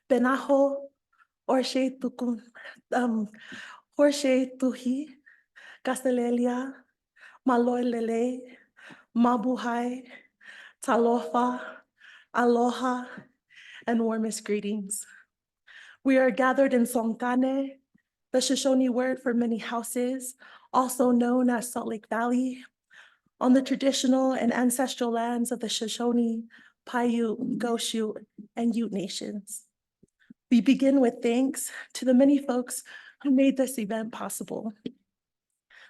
Benaho, Orshe Tukun, Horshe Tuhi, Castelelia, Maloelele, Mabuhay, Talofa, Aloha, and warmest greetings. We are gathered in Songkane, the Shoshone word for many houses, also known as Salt Lake Valley, on the traditional and ancestral lands of the Shoshone, Paiute, Goshu, and Ute nations. We begin with thanks to the many folks who made this event possible.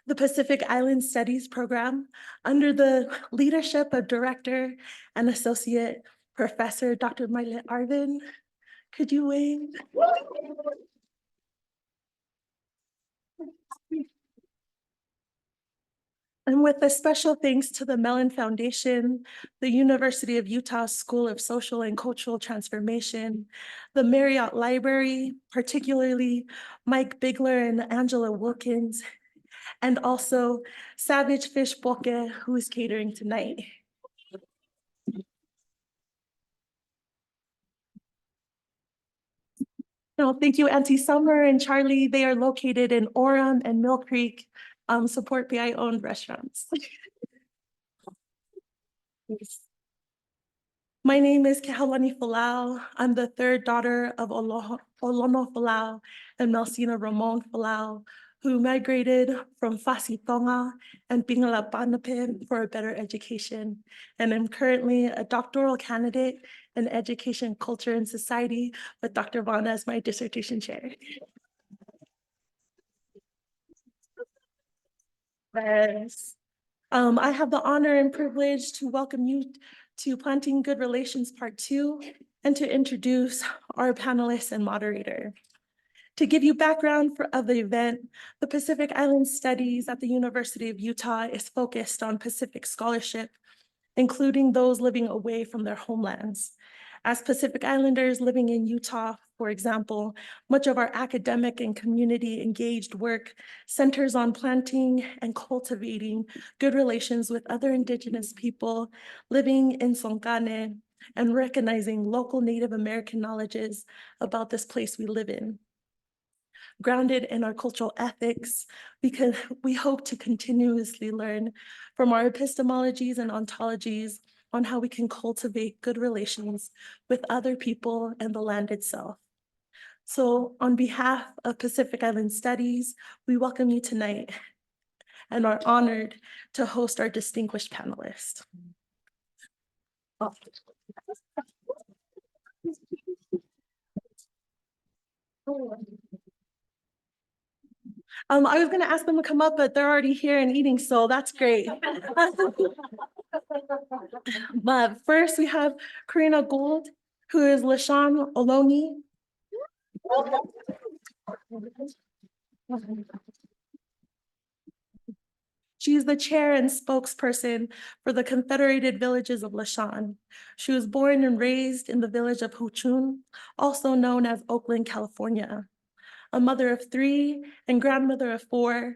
The Pacific Island Studies Program, under the leadership of Director and Associate Professor Dr. Maile Arvin. Could you wave? And with a special thanks to the Mellon Foundation, the University of Utah School of Social and Cultural Transformation, the Marriott Library, particularly Mike Bigler and Angela Wilkins, and also Savage Fish Poke, who is catering tonight. No, thank you, Auntie Summer and Charlie. They are located in Orem and Mill Creek, support PI-owned restaurants. My name is Kēhaulani Vaughn. I'm the third daughter of Olono Falau and Melsina Ramon Falau, who migrated from Fasitonga and Pingalapanapin for a better education. And I'm currently a doctoral candidate in education, culture, and society with Dr. Vaughn as my dissertation chair. Yes. I have the honor and privilege to welcome you to Planting Good Relations Part 2 and to introduce our panelist and moderator. To give you background of the event, the Pacific Island Studies at the University of Utah is focused on Pacific scholarship, including those living away from their homelands. As Pacific Islanders living in Utah, for example, much of our academic and community engaged work centers on planting and cultivating good relations with other Indigenous people living in Songkane and recognizing local Native American knowledges about this place we live in. Grounded in our cultural ethics, because we hope to continuously learn from our epistemologies and ontologies on how we can cultivate good relations with other people and the land itself. So on behalf of Pacific Island Studies, we welcome you tonight and are honored to host our distinguished panelists. Oh. I was going to ask them to come up, but they're already here and eating, so that's great. But first, we have Karina Gould, who is Lashawn Oloni. She's the chair and spokesperson for the Confederated Villages of Lashawn. She was born and raised in the village of Huchun, also known as Oakland, California. A mother of 3 and grandmother of 4.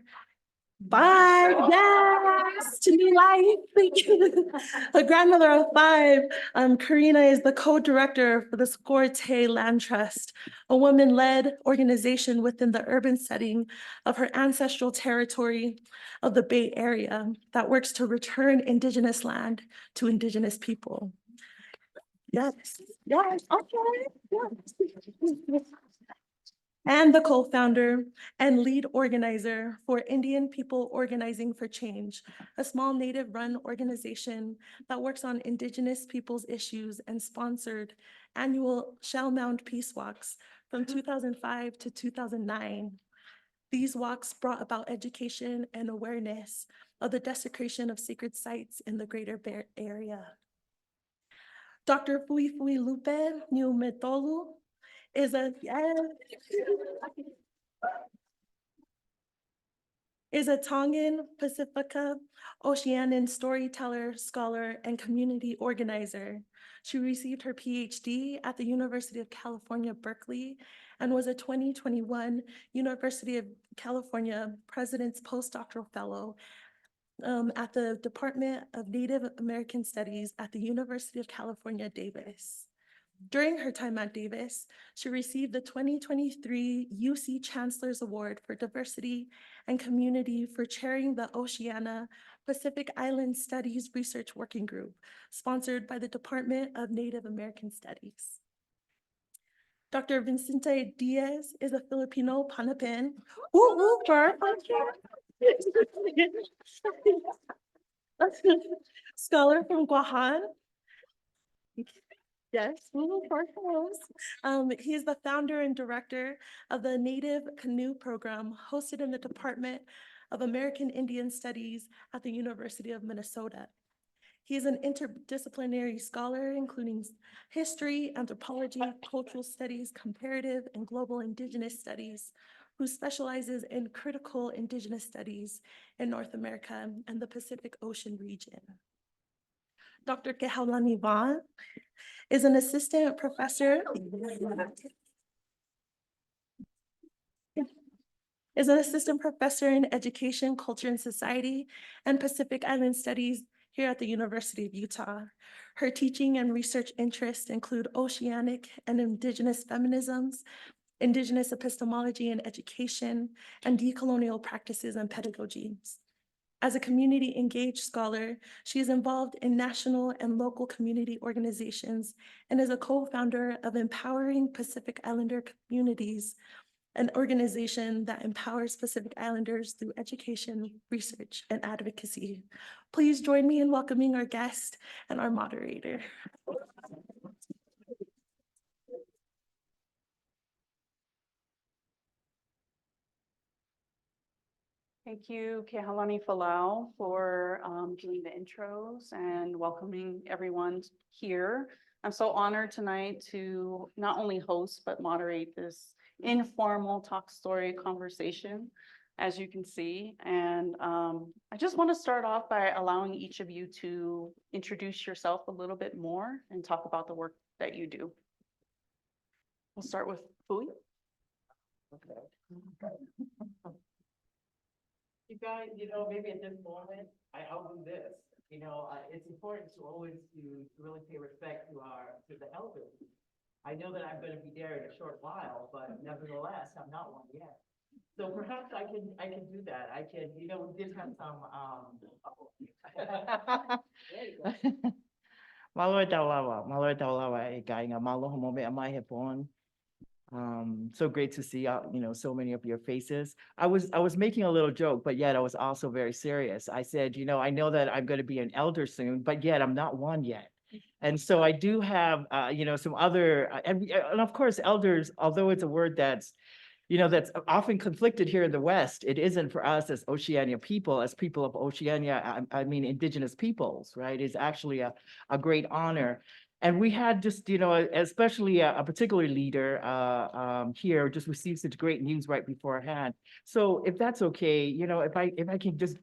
Yes, to new life. Thank you. A grandmother of 5. Karina is the co-director for the Scorte Land Trust, a women-led organization within the urban setting of her ancestral territory of the Bay Area that works to return Indigenous land to Indigenous people. Yes, okay. Yes. And the co-founder and lead organizer for Indian People Organizing for Change, a small Native-run organization that works on Indigenous people's issues and sponsored annual Shell Mound Peace Walks from 2005 to 2009. These walks brought about education and awareness of the desecration of sacred sites in the greater Bay Area. Dr. Fuifui Lupe Niumetolu is a Tongan, Pacifica, Oceanian storyteller, scholar, and community organizer. She received her PhD at the University of California, Berkeley, and was a 2021 University of California President's Postdoctoral Fellow at the Department of Native American Studies at the University of California, Davis. During her time at Davis, she received the 2023 UC Chancellor's Award for Diversity and Community for chairing the Oceania Pacific Island Studies Research Working Group, sponsored by the Department of Native American Studies. Dr. Vicente Diaz is a Filipino-Pohnpeian. Scholar from Guåhan. Yes, he is the founder and director of the Native Canoe Program, hosted in the Department of American Indian Studies at the University of Minnesota. He is an interdisciplinary scholar, including history, anthropology, cultural studies, comparative, and global indigenous studies, who specializes in critical indigenous studies in North America and the Pacific Ocean region. Dr. Kēhaulani Vaughn is an assistant professor in education, culture, and society, and Pacific Island Studies here at the University of Utah. Her teaching and research interests include oceanic and indigenous feminisms, indigenous epistemology and education, and decolonial practices and pedagogies. As a community engaged scholar, she is involved in national and local community organizations and is a co-founder of Empowering Pacific Islander Communities, an organization that empowers Pacific Islanders through education, research, and advocacy. Please join me in welcoming our guest and our moderator. Thank you, Kēhaulani Vaughn, for doing the intros and welcoming everyone here. I'm so honored tonight to not only host, but moderate this informal talk story conversation, as you can see. And I just want to start off by allowing each of you to introduce yourself a little bit more and talk about the work that you do. We'll start with Fui. Okay. You guys, maybe at this moment, I'll do this. It's important to always really pay respect to the elders. I know that I'm going to be there in a short while, but nevertheless, I'm not one yet. So perhaps I can do that. I can, we did have some. There you go. Malo taulawa, ikainga malo homome amai hepon. So great to see, so many of your faces. I was making a little joke, but yet I was also very serious. I said, I know that I'm going to be an elder soon, but yet I'm not one yet. And so I do have, some other, and of course, elders, although it's a word that's often conflicted here in the West, it isn't for us as Oceania people, as people of Oceania, I mean, indigenous peoples, right? It's actually a great honor. And we had just, especially a particular leader here just received such great news right beforehand. So if that's okay, if I can just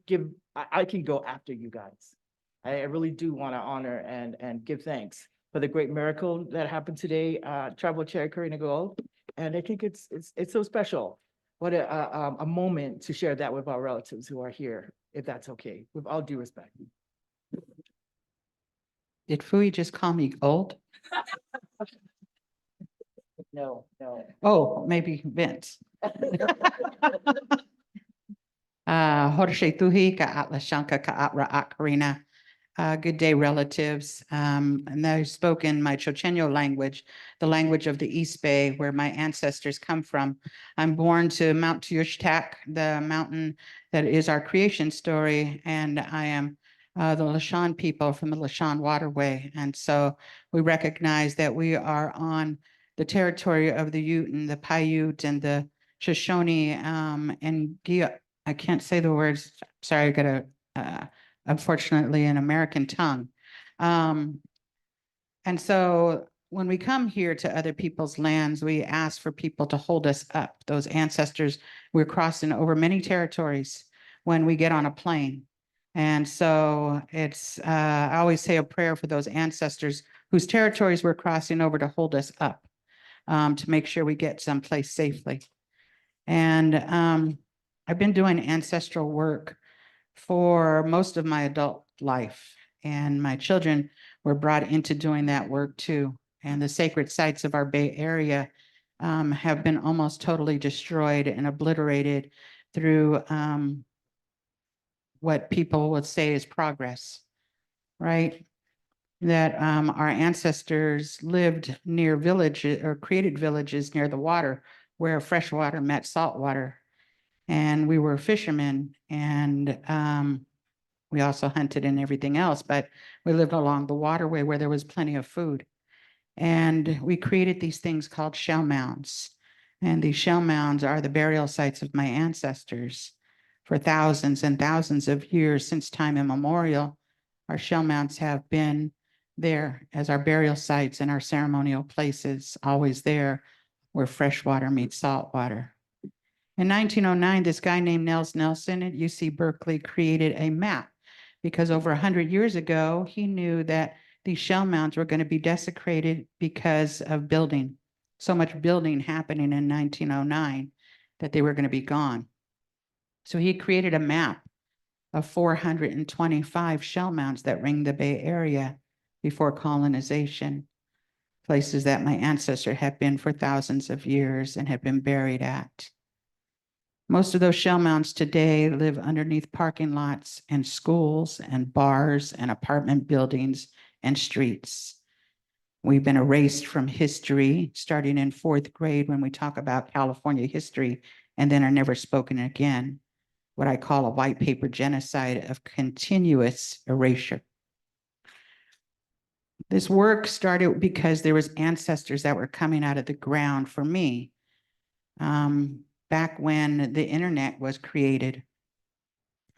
I can go after you guys. I really do want to honor and give thanks for the great miracle that happened today, Tribal Chair Karina Gold. And I think it's so special. What a moment to share that with our relatives who are here, if that's okay, with all due respect. Did Fui just call me old? No. Oh, maybe Vince. Horshe tuhi ka atla shanka ka atra akarina. Good day, relatives. And I spoke in my Chochenyo language, the language of the East Bay, where my ancestors come from. I'm born to Mount Tuyushtak, the mountain that is our creation story, and I am the Lashan people from the Lashan Waterway. And so we recognize that we are on the territory of the Ute and the Paiute and the Shoshone and I can't say the words. Sorry, I got unfortunately an American tongue. And so when we come here to other people's lands, we ask for people to hold us up. Those ancestors, we're crossing over many territories when we get on a plane. And so I always say a prayer for those ancestors whose territories we're crossing over to hold us up, to make sure we get someplace safely. And I've been doing ancestral work for most of my adult life, and my children were brought into doing that work too. and the sacred sites of our Bay Area have been almost totally destroyed and obliterated through what people would say is progress, right? That our ancestors lived near villages or created villages near the water where fresh water met salt water. And we were fishermen, and we also hunted and everything else, but we lived along the waterway where there was plenty of food. And we created these things called shell mounds. And these shell mounds are the burial sites of my ancestors. For thousands and thousands of years, since time immemorial, our shell mounds have been there as our burial sites and our ceremonial places, always there where fresh water meets salt water. In 1909, this guy named Nels Nelson at UC Berkeley created a map because over 100 years ago, he knew that these shell mounds were going to be desecrated because of building. So much building happening in 1909 that they were going to be gone. So he created a map of 425 shell mounds that ring the Bay Area before colonization, places that my ancestors had been for thousands of years and had been buried at. Most of those shell mounds today live underneath parking lots and schools and bars and apartment buildings and streets. We've been erased from history, starting in 4th grade when we talk about California history, and then are never spoken again. What I call a white paper genocide of continuous erasure. This work started because there was ancestors that were coming out of the ground for me. Back when the internet was created.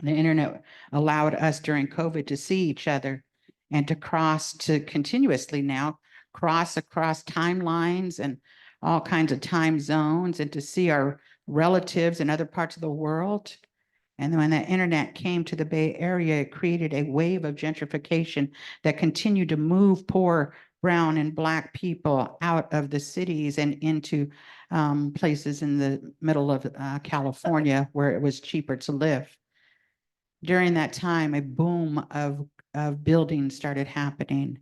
The internet allowed us during COVID to see each other and to continuously now cross across timelines and all kinds of time zones and to see our relatives in other parts of the world. And when the internet came to the Bay Area, it created a wave of gentrification that continued to move poor brown and Black people out of the cities and into places in the middle of California where it was cheaper to live. During that time, a boom of buildings started happening.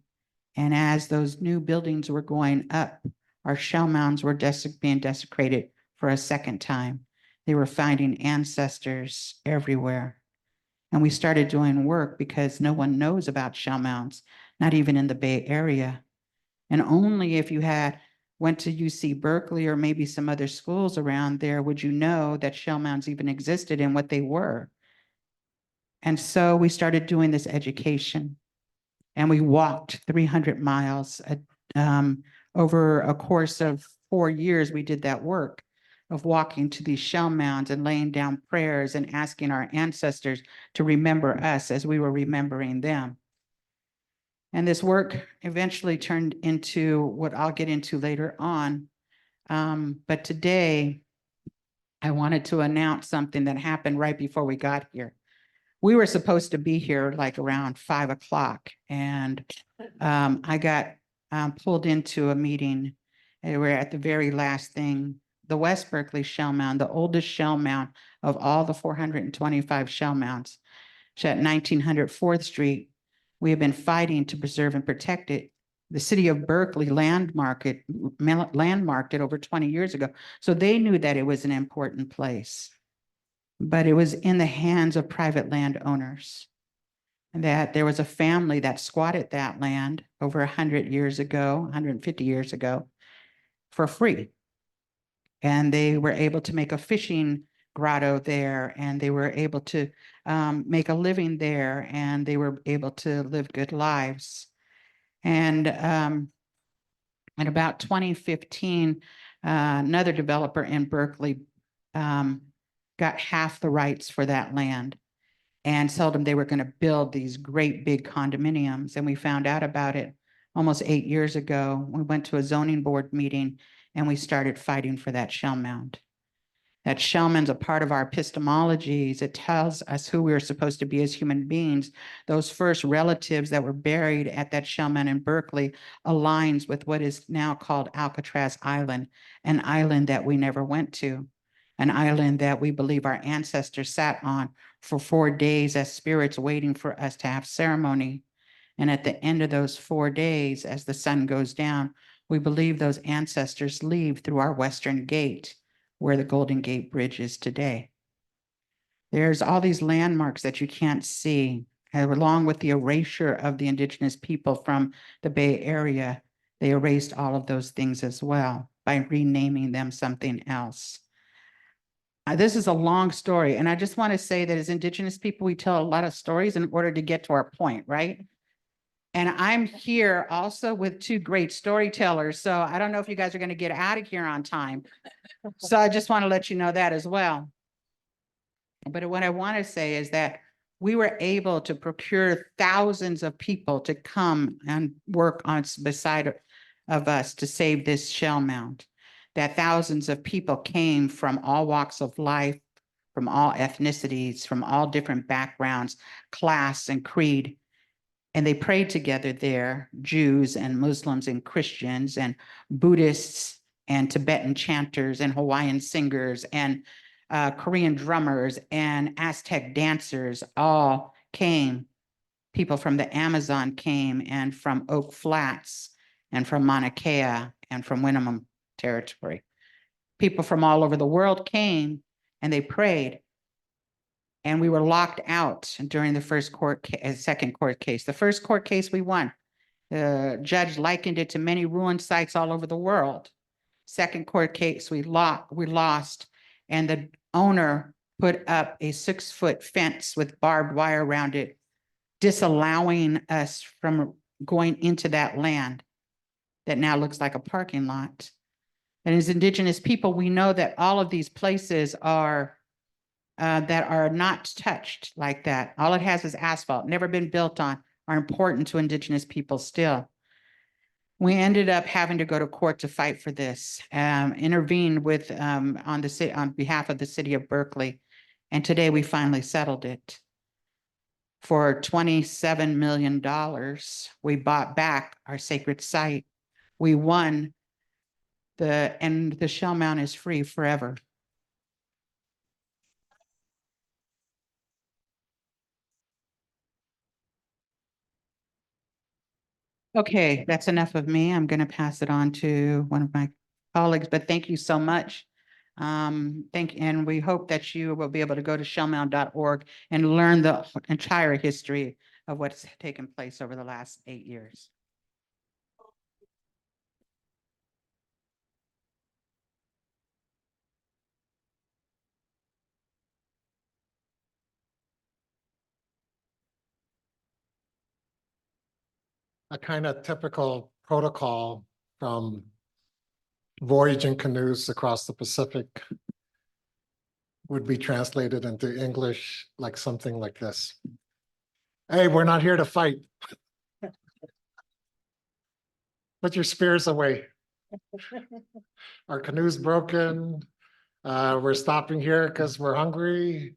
And as those new buildings were going up, our shell mounds were being desecrated for a second time. They were finding ancestors everywhere. And we started doing work because no one knows about shell mounds, not even in the Bay Area. And only if you went to UC Berkeley or maybe some other schools around there would you know that shell mounds even existed and what they were. And so we started doing this education. And we walked 300 miles over a course of 4 years. We did that work of walking to these shell mounds and laying down prayers and asking our ancestors to remember us as we were remembering them. And this work eventually turned into what I'll get into later on. But today, I wanted to announce something that happened right before we got here. We were supposed to be here like around 5 o'clock, and I got pulled into a meeting. And we're at the very last thing. The West Berkeley shell mound, the oldest shell mound of all the 425 shell mounds, it's at 1900 4th Street. We have been fighting to preserve and protect it. The city of Berkeley landmarked it over 20 years ago. So they knew that it was an important place, but it was in the hands of private landowners. And that there was a family that squatted that land over 100 years ago, 150 years ago, for free. And they were able to make a fishing grotto there, and they were able to make a living there, and they were able to live good lives. And in about 2015, another developer in Berkeley got half the rights for that land and told them they were going to build these great big condominiums. And we found out about it almost 8 years ago. We went to a zoning board meeting and we started fighting for that shell mound. That shell mound's a part of our epistemologies. It tells us who we're supposed to be as human beings. Those first relatives that were buried at that shell mound in Berkeley aligns with what is now called Alcatraz Island, an island that we never went to, an island that we believe our ancestors sat on for 4 days as spirits waiting for us to have ceremony. And at the end of those 4 days, as the sun goes down, We believe those ancestors leave through our Western Gate, where the Golden Gate Bridge is today. There's all these landmarks that you can't see, along with the erasure of the indigenous people from the Bay Area. They erased all of those things as well by renaming them something else. This is a long story, and I just want to say that as indigenous people, we tell a lot of stories in order to get to our point, right? And I'm here also with two great storytellers, so I don't know if you guys are going to get out of here on time. So I just want to let you know that as well. But what I want to say is that we were able to procure thousands of people to come and work on beside of us to save this shell mound. That thousands of people came from all walks of life, from all ethnicities, from all different backgrounds, class and creed. And they prayed together there, Jews and Muslims and Christians and Buddhists and Tibetan chanters and Hawaiian singers and Korean drummers and Aztec dancers all came. People from the Amazon came, and from Oak Flats and from Mauna Kea and from Winnemem territory. People from all over the world came and they prayed. And we were locked out during the second court case. The first court case we won. The judge likened it to many ruined sites all over the world. Second court case we lost, and the owner put up a 6-foot fence with barbed wire around it, disallowing us from going into that land that now looks like a parking lot. And as indigenous people, we know that all of these places are that are not touched like that. All it has is asphalt, never been built on, are important to indigenous people still. We ended up having to go to court to fight for this, intervened with on behalf of the city of Berkeley. And today we finally settled it. For $27 million, we bought back our sacred site. We won and the shell mound is free forever. Okay, that's enough of me. I'm going to pass it on to one of my colleagues, but thank you so much. And we hope that you will be able to go to shellmound.org and learn the entire history of what's taken place over the last 8 years. A kind of typical protocol from voyaging canoes across the Pacific would be translated into English like something like this. Hey, we're not here to fight. Put your spears away. Our canoe's broken. We're stopping here because we're hungry.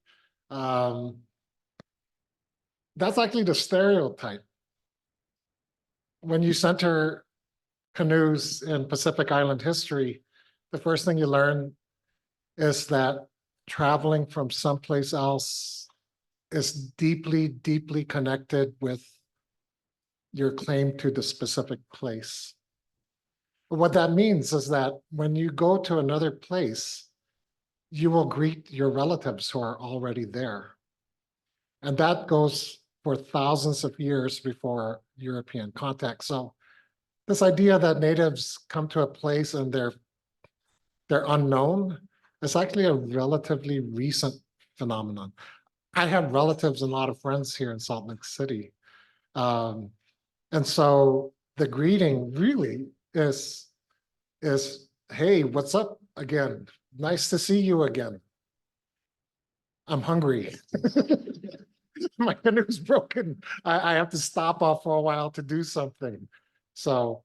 That's actually the stereotype. When you center canoes in Pacific Island history, the first thing you learn is that traveling from someplace else is deeply, deeply connected with your claim to the specific place. But what that means is that when you go to another place, you will greet your relatives who are already there. And that goes for thousands of years before European contact. So this idea that natives come to a place and they're unknown is actually a relatively recent phenomenon. I have relatives and a lot of friends here in Salt Lake City. And so the greeting really is, hey, what's up again? Nice to see you again. I'm hungry. My canoe's broken. I have to stop off for a while to do something. So,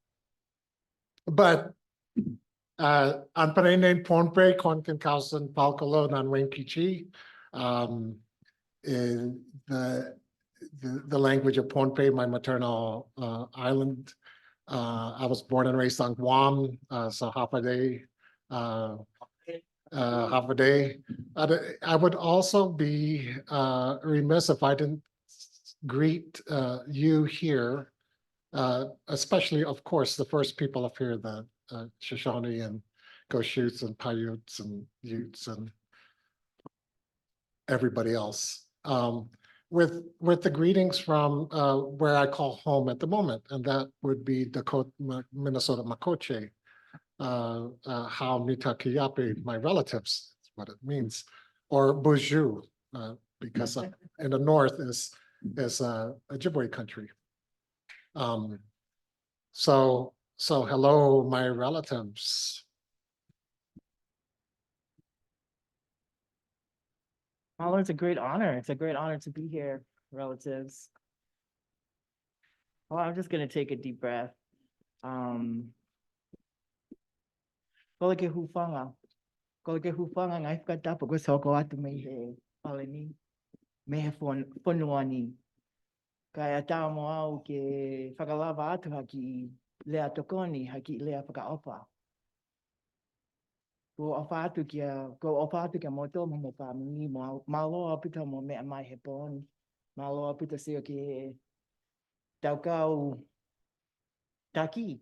but ang panay Pohnpeian kon kausan palkalo nan wenkichi, the language of Pohnpeian, my maternal island. I was born and raised on Guam, so half a day. Half a day. I would also be remiss if I didn't greet you here especially, of course, the first people up here, the Shoshone and Goshutes and Paiutes and Utes and everybody else. With the greetings from where I call home at the moment, and that would be Dakota, Minnesota Makoche, how Mita Kiyape, my relatives, is what it means, or Buju, because in the north is Ojibwe country. So hello, my relatives. Malo, it's a great honor. It's a great honor to be here, relatives. Well, I'm just gonna take a deep breath. Koleke hufanga. Koleke hufanga ngai whakatapa ko soko atu mei he paleni. Me he whonuani. Kai atao mo au ke whakalawa atu haki lea tokoni haki lea whakaopa. Ko ofa atu kia moto mo pami malo apita mo me mai he pon. Malo apita seo ke taukau taki.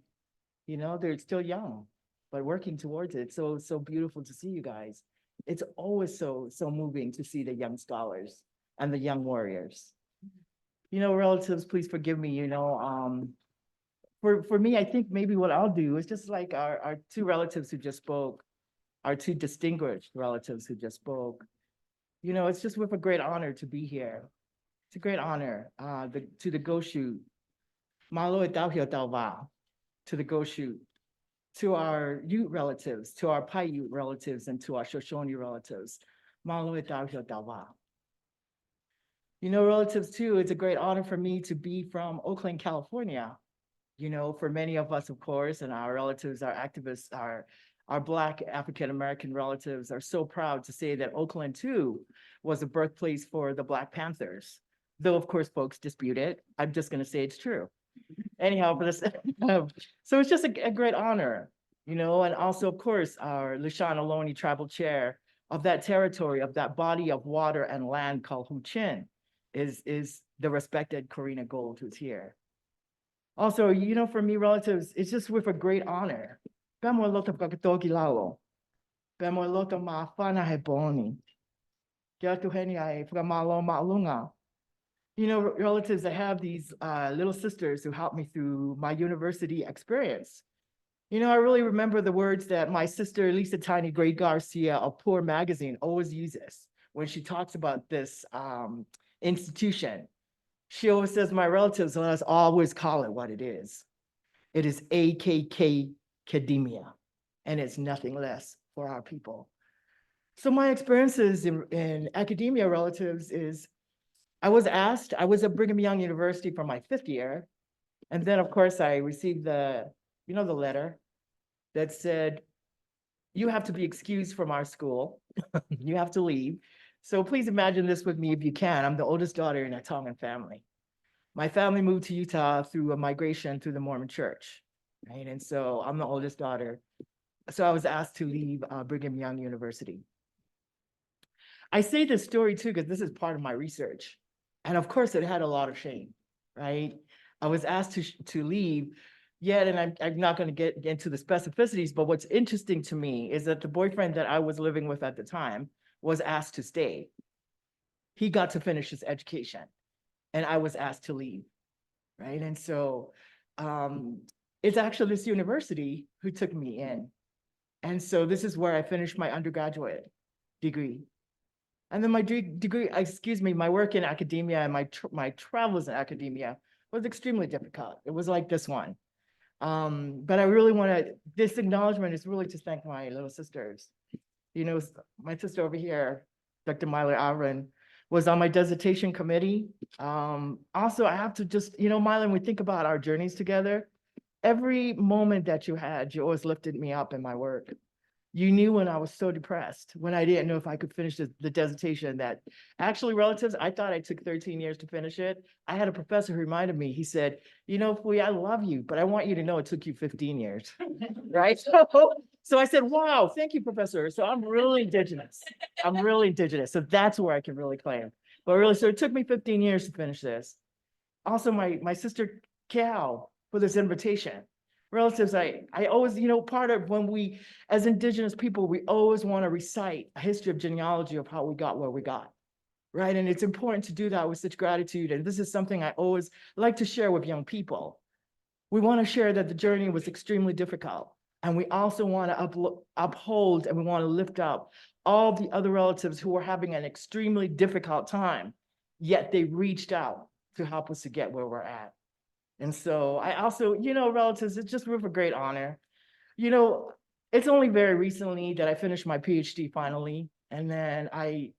You know, they're still young, but working towards it. So beautiful to see you guys. It's always so moving to see the young scholars and the young warriors. You know, relatives, please forgive me, you know, for me, I think maybe what I'll do is just like our two relatives who just spoke, our two distinguished relatives who just spoke. You know, it's just with a great honor to be here. It's a great honor to the Goshute, Malo e Tauhio Tauwa, to the Goshute, to our Ute relatives, to our Paiute relatives, and to our Shoshone relatives. Malo e Tauhio Tauwa. You know, relatives too, it's a great honor for me to be from Oakland, California. You know, for many of us, of course, and our relatives, our activists, our Black African-American relatives are so proud to say that Oakland too was a birthplace for the Black Panthers. Though, of course, folks dispute it. I'm just gonna say it's true. Anyhow, for this, so it's just a great honor, you know, and also, of course, our Lushan Ohlone tribal chair of that territory, of that body of water and land called Huichin, is the respected Karina Gold, who's here. Also, you know, for me, relatives, it's just with a great honor. Pemo loto kakatoki lao. Pemo loto maafana he boni. Kia tuheni ai whakamalo maalunga. You know, relatives, I have these little sisters who helped me through my university experience. You know, I really remember the words that my sister, Lisa Tiny Gray Garcia of Poor Magazine always uses when she talks about this institution. She always says, my relatives, let us always call it what it is. It is AKK academia, and it's nothing less for our people. So my experiences in academia, relatives, is I was at Brigham Young University for my 5th year. And then, of course, I received the letter that said, you have to be excused from our school. You have to leave. So please imagine this with me if you can. I'm the oldest daughter in a Tongan family. My family moved to Utah through a migration through the Mormon church, right? And so I'm the oldest daughter. So I was asked to leave Brigham Young University. I say this story too, because this is part of my research. And of course it had a lot of shame, right? I was asked to leave, yet, and I'm not going to get into the specificities, but what's interesting to me is that the boyfriend that I was living with at the time was asked to stay. He got to finish his education and I was asked to leave, right? And so it's actually this university who took me in. And so this is where I finished my undergraduate degree. And then my degree, excuse me, my work in academia and my travels in academia was extremely difficult. It was like this one. But I really this acknowledgement is really to thank my little sisters. You know, my sister over here, Dr. Myler Aaron, was on my dissertation committee. Also, I have to just, you know, Myler, when we think about our journeys together, every moment that you had, you always lifted me up in my work. You knew when I was so depressed, when I didn't know if I could finish the dissertation, that actually, relatives, I thought I took 13 years to finish it. I had a professor who reminded me, he said, you know, Fui, I love you, but I want you to know it took you 15 years, right? So I said, wow, thank you, professor. So I'm really indigenous. I'm really indigenous. So that's where I can really claim. But really, so it took me 15 years to finish this. Also, my sister, Kēhau, for this invitation. Relatives, I always, part of when we, as Indigenous people, we always want to recite a history of genealogy of how we got where we got, right? And it's important to do that with such gratitude. And this is something I always like to share with young people. We want to share that the journey was extremely difficult. And we also want to uphold and we want to lift up all the other relatives who were having an extremely difficult time, yet they reached out to help us to get where we're at. And so I also, relatives, it's just with a great honor. It's only very recently that I finished my PhD finally. And then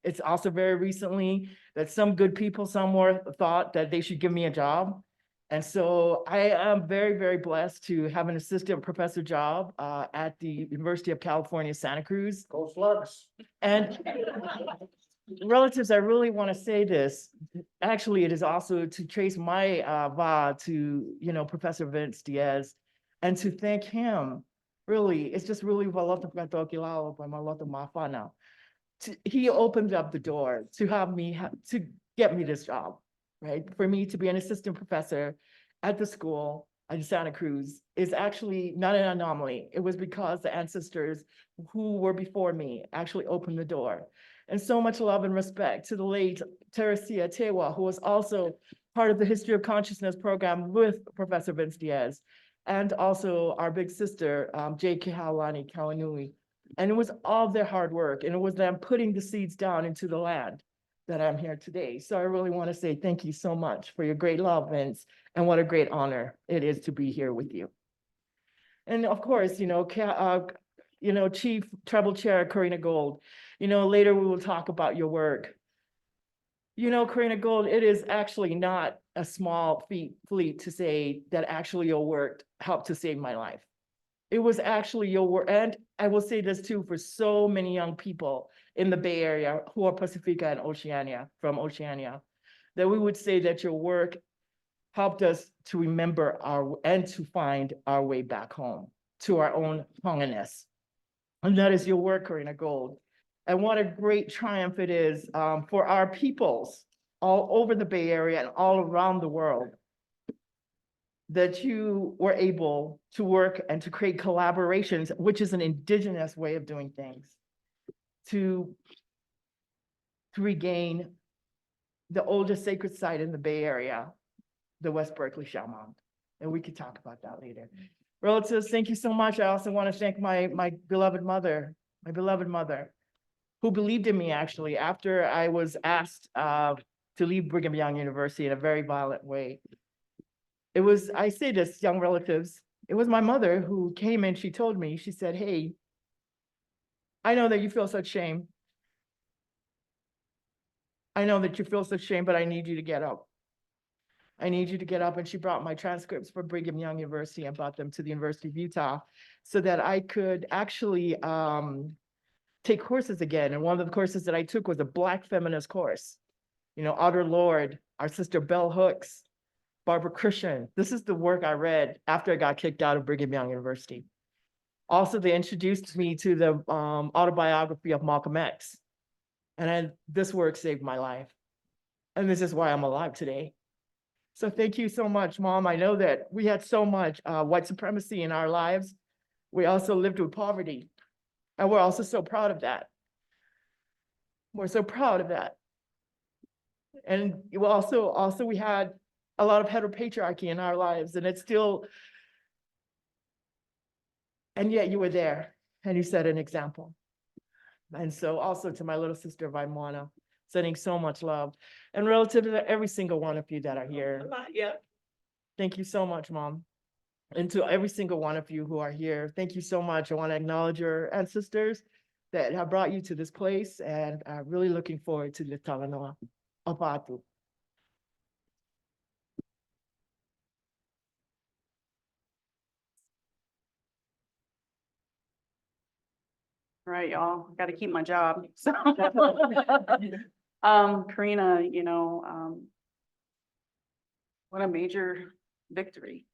it's also very recently that some good people somewhere thought that they should give me a job. And so I am very, very blessed to have an assistant professor job at the University of California, Santa Cruz. Go Slugs. And relatives, I really want to say this. Actually, it is also to trace my va to, Professor Vince Diaz, and to thank him. Really, it's just really he opened up the door to have me to get me this job, right? For me to be an assistant professor at the school in Santa Cruz is actually not an anomaly. It was because the ancestors who were before me actually opened the door. And so much love and respect to the late Teresia Tewa, who was also part of the History of Consciousness program with Professor Vince Diaz, and also our big sister, Kēhaulani Vaughn. And it was all their hard work, and it was them putting the seeds down into the land that I'm here today. So I really want to say thank you so much for your great love, Vince, and what a great honor it is to be here with you. And of course, Chief Treble Chair Karina Gold, later we will talk about your work. Karina Gold, it is actually not a small feat to say that actually your work helped to save my life. It was actually your work, and I will say this too, for so many young people in the Bay Area who are Pacifica and Oceania, from Oceania, that we would say that your work helped us to remember and to find our way back home to our own Tonganess. And that is your work, Karina Gold. And what a great triumph it is for our peoples all over the Bay Area and all around the world, that you were able to work and to create collaborations, which is an Indigenous way of doing things, to regain the oldest sacred site in the Bay Area, the West Berkeley Shaman. And we could talk about that later. Relatives, thank you so much. I also want to thank my beloved mother, who believed in me actually after I was asked to leave Brigham Young University in a very violent way. It was, I say this, young relatives, it was my mother who came in, she told me, she said, hey, I know that you feel such shame. I know that you feel such shame, but I need you to get up. I need you to get up. And she brought my transcripts for Brigham Young University and brought them to the University of Utah so that I could actually take courses again. And one of the courses that I took was a Black feminist course. Otter Lord, our sister Bell Hooks, Barbara Christian. This is the work I read after I got kicked out of Brigham Young University. Also, they introduced me to the autobiography of Malcolm X. And this work saved my life. And this is why I'm alive today. So thank you so much, Mom. I know that we had so much white supremacy in our lives. We also lived with poverty. And we're also so proud of that. We're so proud of that. And also we had a lot of heteropatriarchy in our lives, and it's still, and yet you were there and you set an example. And so also to my little sister, Vaimwana, sending so much love, and relative to every single one of you that are here. Thank you so much, Mom. And to every single one of you who are here, thank you so much. I want to acknowledge your ancestors that have brought you to this place, and I'm really looking forward to the Talanoa Apatu. All right, y'all, got to keep my job. So, Karina, what a major victory.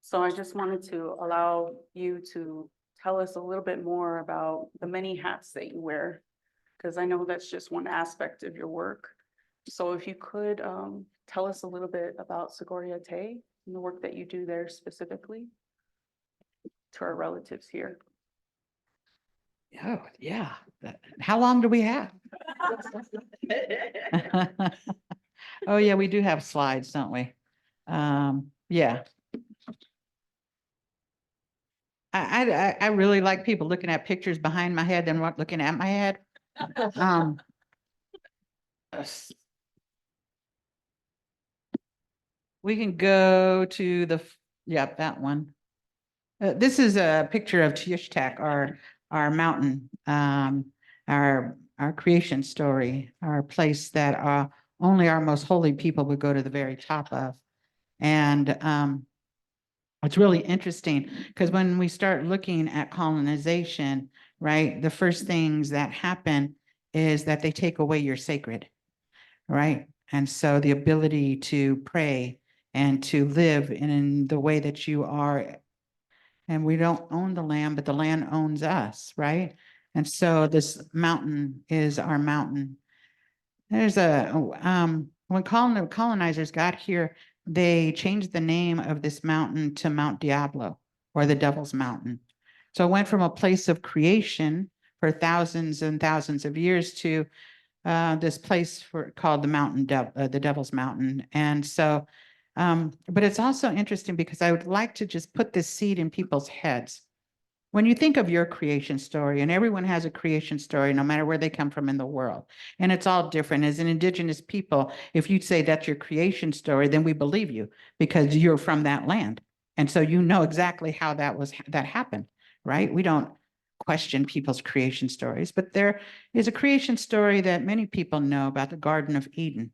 So I just wanted to allow you to tell us a little bit more about the many hats that you wear, because I know that's just one aspect of your work. So if you could tell us a little bit about Sogorea Te, and the work that you do there specifically to our relatives here. Oh, yeah. How long do we have? Oh, yeah, we do have slides, don't we? Yeah. I really like people looking at pictures behind my head than what looking at my head. We can go to yeah, that one. This is a picture of Tishtak, our mountain, our creation story, our place that only our most holy people would go to the very top of. And it's really interesting because when we start looking at colonization, right, the first things that happen is that they take away your sacred, right? And so the ability to pray and to live in the way that you are, and we don't own the land, but the land owns us, right? And so this mountain is our mountain. There's when colonizers got here, they changed the name of this mountain to Mount Diablo, or the Devil's Mountain. So it went from a place of creation for thousands and thousands of years to this place called the Devil's Mountain. And so, but it's also interesting because I would like to just put this seed in people's heads. When you think of your creation story, and everyone has a creation story, no matter where they come from in the world, and it's all different. As an Indigenous people, if you say that's your creation story, then we believe you because you're from that land. And so you know exactly how that happened, right? We don't question people's creation stories, but there is a creation story that many people know about the Garden of Eden.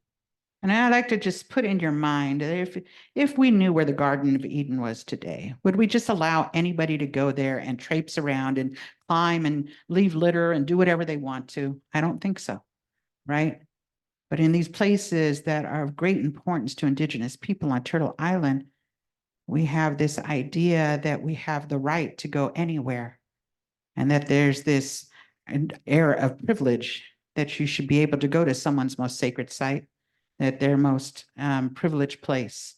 And I'd like to just put in your mind, if we knew where the Garden of Eden was today, would we just allow anybody to go there and traipse around and climb and leave litter and do whatever they want to? I don't think so, right? But in these places that are of great importance to Indigenous people on Turtle Island, we have this idea that we have the right to go anywhere, and that there's this air of privilege that you should be able to go to someone's most sacred site, that their most privileged place,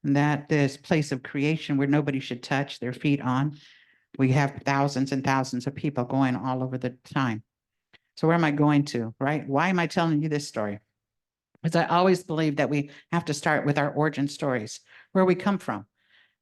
and that this place of creation where nobody should touch their feet on. We have thousands and thousands of people going all over the time. So where am I going to, right? Why am I telling you this story? Because I always believe that we have to start with our origin stories, where we come from,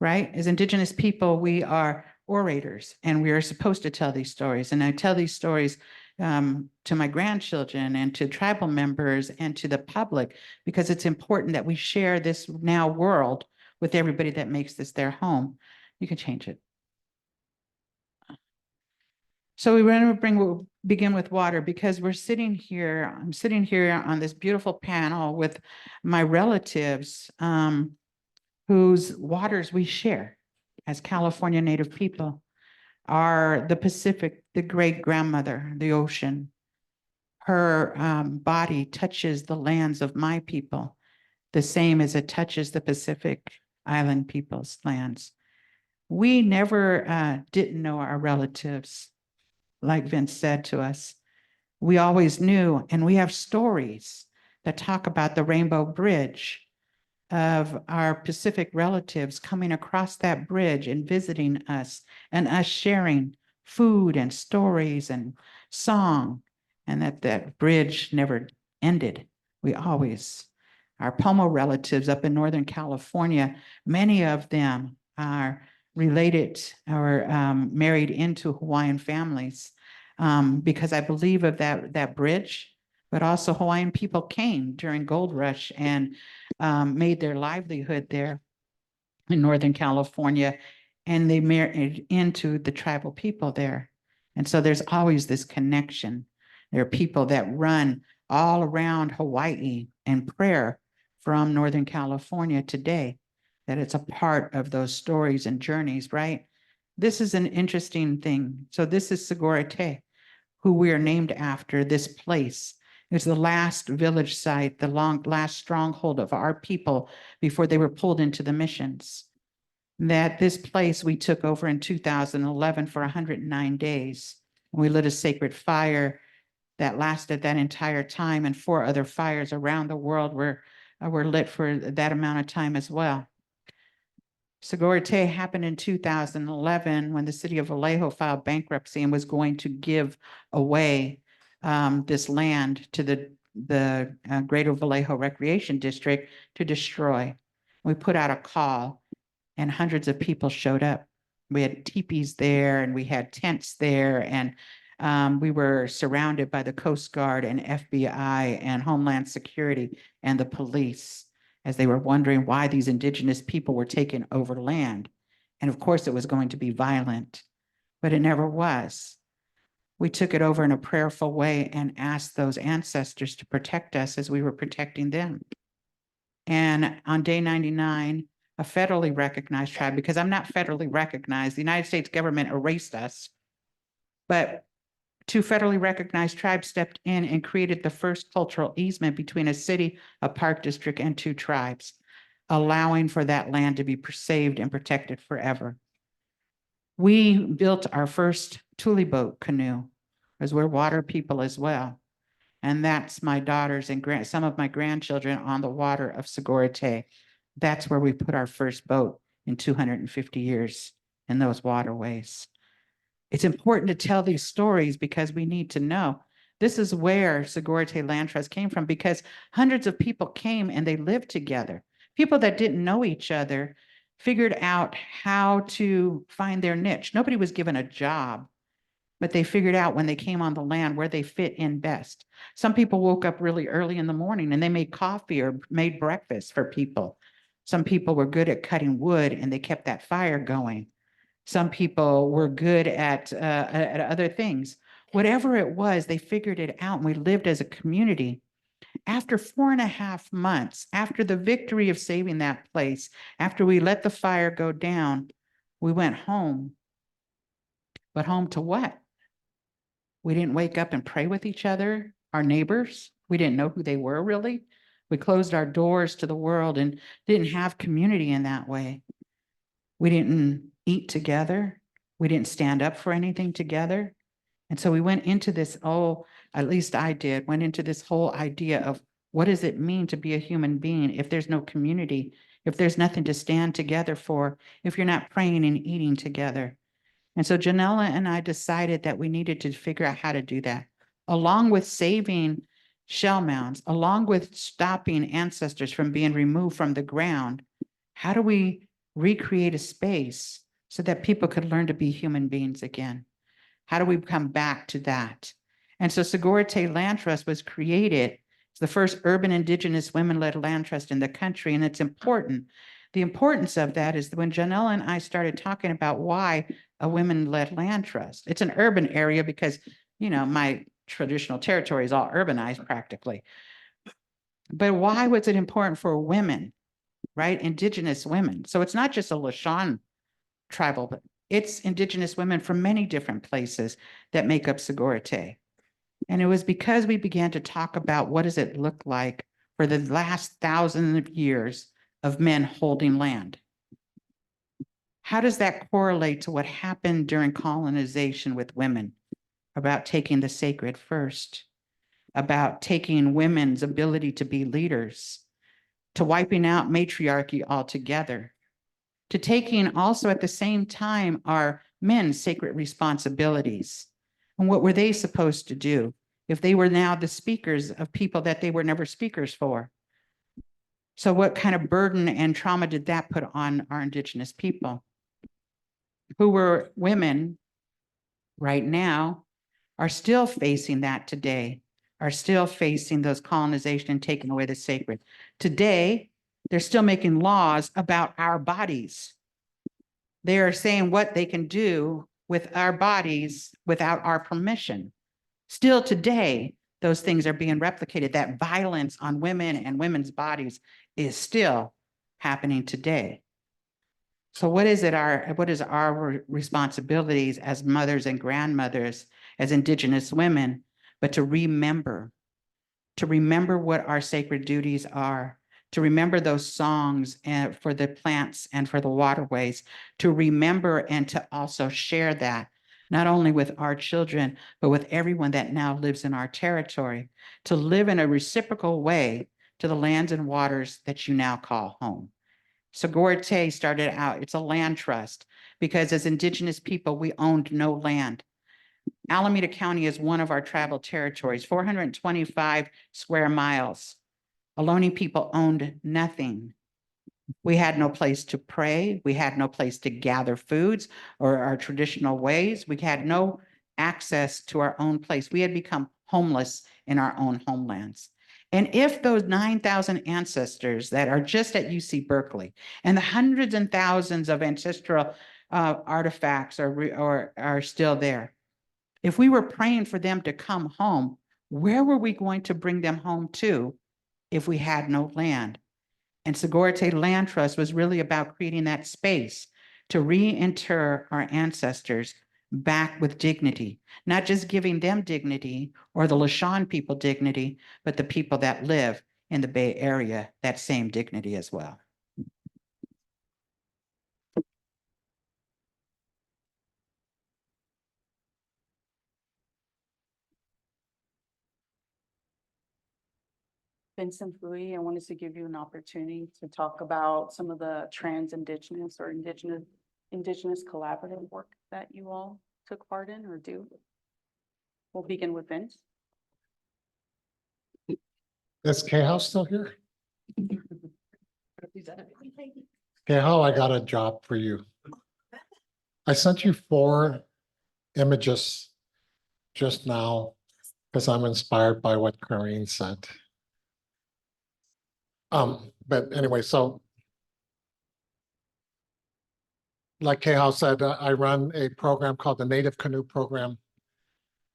right? As Indigenous people, we are orators, and we are supposed to tell these stories. And I tell these stories to my grandchildren and to tribal members and to the public, because it's important that we share this now world with everybody that makes this their home. You can change it. So we're going to begin with water, because I'm sitting here on this beautiful panel with my relatives whose waters we share as California Native people are the Pacific, the great grandmother, the ocean. Her body touches the lands of my people, the same as it touches the Pacific Island people's lands. We never didn't know our relatives, like Vince said to us. We always knew, and we have stories that talk about the Rainbow Bridge, of our Pacific relatives coming across that bridge and visiting us, and us sharing food and stories and song, and that bridge never ended. Our Pomo relatives up in Northern California, many of them are related or married into Hawaiian families, because I believe of that bridge. But also Hawaiian people came during Gold Rush and made their livelihood there in Northern California, and they married into the tribal people there. And so there's always this connection. There are people that run all around Hawaii in prayer from Northern California today, that it's a part of those stories and journeys, right? This is an interesting thing. So this is Segura Te, who we are named after. This place is the last village site, the last stronghold of our people before they were pulled into the missions. That this place we took over in 2011 for 109 days. We lit a sacred fire that lasted that entire time, and 4 other fires around the world were lit for that amount of time as well. Segura Te happened in 2011 when the city of Vallejo filed bankruptcy and was going to give away this land to the Greater Vallejo Recreation District to destroy. We put out a call and hundreds of people showed up. We had teepees there and we had tents there, and we were surrounded by the Coast Guard and FBI and Homeland Security and the police as they were wondering why these indigenous people were taking over land. And of course, it was going to be violent, but it never was. We took it over in a prayerful way and asked those ancestors to protect us as we were protecting them. And on day 99, a federally recognized tribe, because I'm not federally recognized, the United States government erased us, but 2 federally recognized tribes stepped in and created the first cultural easement between a city, a park district, and 2 tribes, allowing for that land to be saved and protected forever. We built our first Tule boat canoe, as we're water people as well. And that's my daughters and some of my grandchildren on the water of Segura Te. That's where we put our first boat in 250 years in those waterways. It's important to tell these stories because we need to know this is where Segura Te Land Trust came from, because hundreds of people came and they lived together. People that didn't know each other figured out how to find their niche. Nobody was given a job, but they figured out when they came on the land where they fit in best. Some people woke up really early in the morning and they made coffee or made breakfast for people. Some people were good at cutting wood and they kept that fire going. Some people were good at other things. Whatever it was, they figured it out, and we lived as a community. After 4.5 months, after the victory of saving that place, after we let the fire go down, we went home. But home to what? We didn't wake up and pray with each other, our neighbors. We didn't know who they were really. We closed our doors to the world and didn't have community in that way. We didn't eat together. We didn't stand up for anything together. And so we went into this, at least I did, went into this whole idea of what does it mean to be a human being if there's no community, if there's nothing to stand together for, if you're not praying and eating together. And so Janella and I decided that we needed to figure out how to do that, along with saving shell mounds, along with stopping ancestors from being removed from the ground. How do we recreate a space so that people could learn to be human beings again? How do we come back to that? And so Segura Te Land Trust was created. It's the first urban indigenous women-led land trust in the country, and it's important. The importance of that is when Janella and I started talking about why a women-led land trust. It's an urban area because, my traditional territory is all urbanized practically. But why was it important for women, right? Indigenous women. So it's not just a Lashan tribal, but it's indigenous women from many different places that make up Segura Te. And it was because we began to talk about what does it look like for the last 1,000 years of men holding land. How does that correlate to what happened during colonization with women, about taking the sacred first, about taking women's ability to be leaders, to wiping out matriarchy altogether, to taking also at the same time our men's sacred responsibilities. And what were they supposed to do if they were now the speakers of people that they were never speakers for? So what kind of burden and trauma did that put on our indigenous people, who were women right now, are still facing that today, are still facing those colonization and taking away the sacred. Today, they're still making laws about our bodies. They are saying what they can do with our bodies without our permission. Still today, those things are being replicated. That violence on women and women's bodies is still happening today. So what is our responsibilities as mothers and grandmothers, as indigenous women, but to remember what our sacred duties are, to remember those songs for the plants and for the waterways, to remember and to also share that, not only with our children, but with everyone that now lives in our territory, to live in a reciprocal way to the lands and waters that you now call home. Segorte started out, it's a land trust, because as Indigenous people, we owned no land. Alameda County is one of our tribal territories, 425 square miles. Ohlone people owned nothing. We had no place to pray. We had no place to gather foods or our traditional ways. We had no access to our own place. We had become homeless in our own homelands. And if those 9,000 ancestors that are just at UC Berkeley and the hundreds and thousands of ancestral artifacts are still there, if we were praying for them to come home, where were we going to bring them home to if we had no land? And Segorte Land Trust was really about creating that space to reinter our ancestors back with dignity, not just giving them dignity or the Lashawn people dignity, but the people that live in the Bay Area, that same dignity as well. Vincent Fui, I wanted to give you an opportunity to talk about some of the trans-indigenous or indigenous collaborative work that you all took part in or do. We'll begin with Vince. Is Kēhau still here? Kēhau, I got a job for you. I sent you 4 images just now because I'm inspired by what Karine said. But anyway, so like Kēhau said, I run a program called the Native Canoe Program.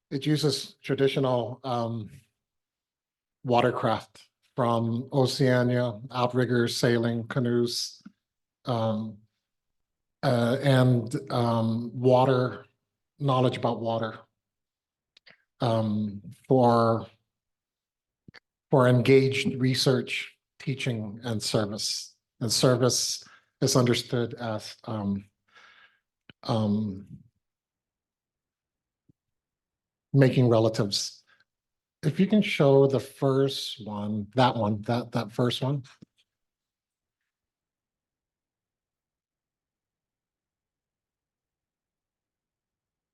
It uses traditional watercraft from Oceania, outriggers, sailing, canoes, and water, knowledge about water for engaged research, teaching, and service. And service is understood as making relatives. If you can show the first one, that first one.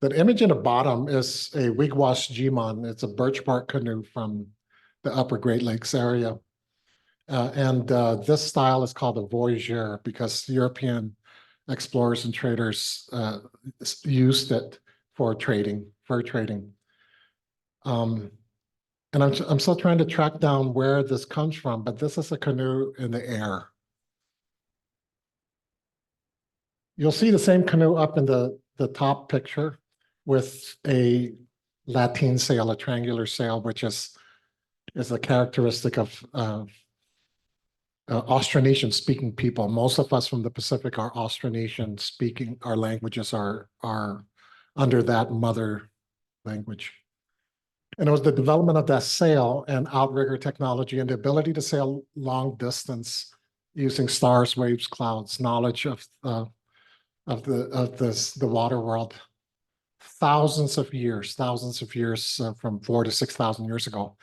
The image in the bottom is a Wigwash Jimon. It's a birch bark canoe from the upper Great Lakes area. This style is called a voyageur because European explorers and traders used it for trading, fur trading. And I'm still trying to track down where this comes from, but this is a canoe in the air. You'll see the same canoe up in the top picture with a lateen sail, a triangular sail, which is a characteristic of Austronesian speaking people. Most of us from the Pacific are Austronesian speaking. Our languages are under that mother language. And it was the development of that sail and outrigger technology and the ability to sail long distance using stars, waves, clouds, knowledge of the water world. Thousands of years from 4,000 to 6,000 years ago,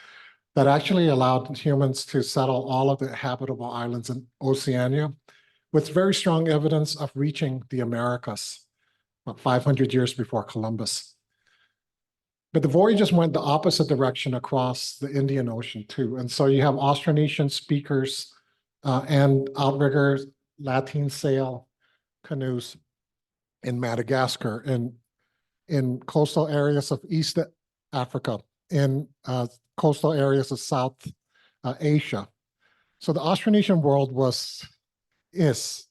that actually allowed humans to settle all of the habitable islands in Oceania with very strong evidence of reaching the Americas about 500 years before Columbus. But the voyages went the opposite direction across the Indian Ocean too. And so you have Austronesian speakers and outriggers, lateen sail canoes in Madagascar, in coastal areas of East Africa, in coastal areas of South Asia. So the Austronesian world is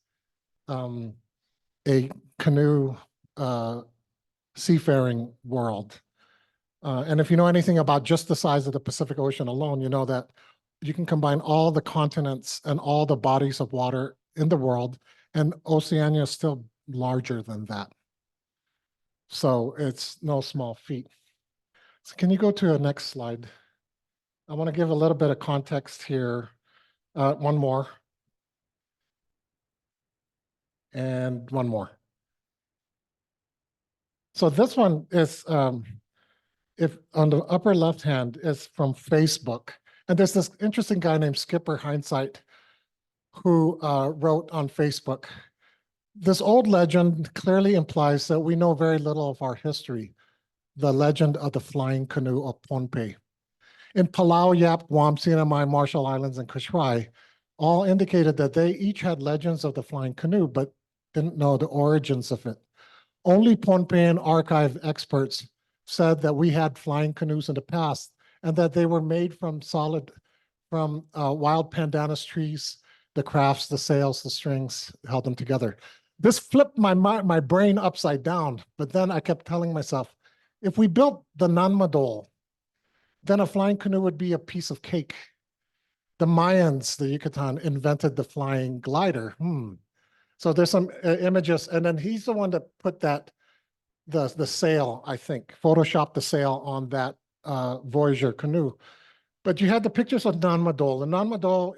a canoe seafaring world. And if you know anything about just the size of the Pacific Ocean alone, you know that you can combine all the continents and all the bodies of water in the world, and Oceania is still larger than that. So it's no small feat. So can you go to the next slide? I want to give a little bit of context here. One more. And one more. So this one is, if on the upper left hand is from Facebook. And there's this interesting guy named Skipper Hindsight who wrote on Facebook, this old legend clearly implies that we know very little of our history, the legend of the flying canoe of Pohnpei. In Palau, Yap, Guam, Sinai, Marshall Islands, and Kauai, all indicated that they each had legends of the flying canoe, but didn't know the origins of it. Only Pohnpeian archive experts said that we had flying canoes in the past and that they were made from wild pandanus trees, the crafts, the sails, the strings held them together. This flipped my brain upside down, but then I kept telling myself, if we built the Nanmadol, then a flying canoe would be a piece of cake. The Mayans, the Yucatan, invented the flying glider. So there's some images, and then he's the one that put the sail, I think, photoshopped the sail on that Voyager canoe. But you had the pictures of Nanmadol. The Nanmadol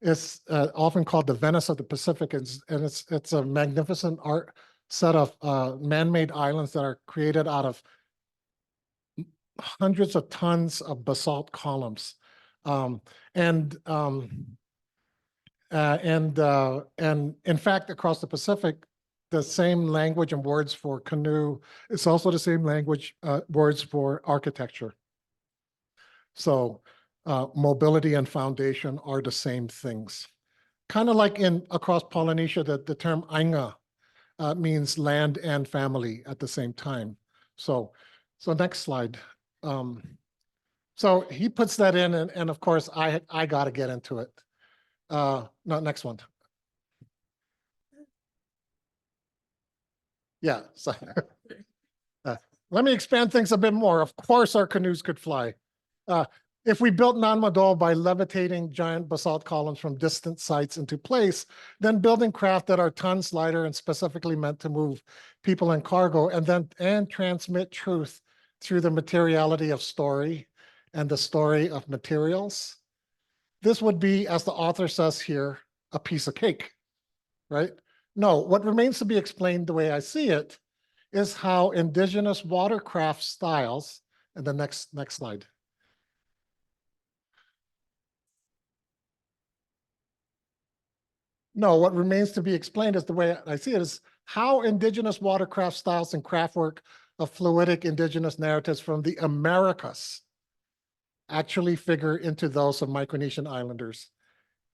is often called the Venice of the Pacific, and it's a magnificent art set of man-made islands that are created out of hundreds of tons of basalt columns. And in fact, across the Pacific, the same language and words for canoe is also the same language, words for architecture. So mobility and foundation are the same things. Kind of like across Polynesia, the term ainga means land and family at the same time. So next slide. So he puts that in, and of course I got to get into it. No, next one. Yeah. So, let me expand things a bit more. Of course, our canoes could fly. If we built Nanmadol by levitating giant basalt columns from distant sites into place, then building craft that are tons lighter and specifically meant to move people and cargo, and transmit truth through the materiality of story and the story of materials, this would be, as the author says here, a piece of cake, right? No, what remains to be explained the way I see it is how indigenous watercraft styles, and the next slide. No, what remains to be explained is the way I see it is how indigenous watercraft styles and craftwork of fluidic indigenous narratives from the Americas actually figure into those of Micronesian islanders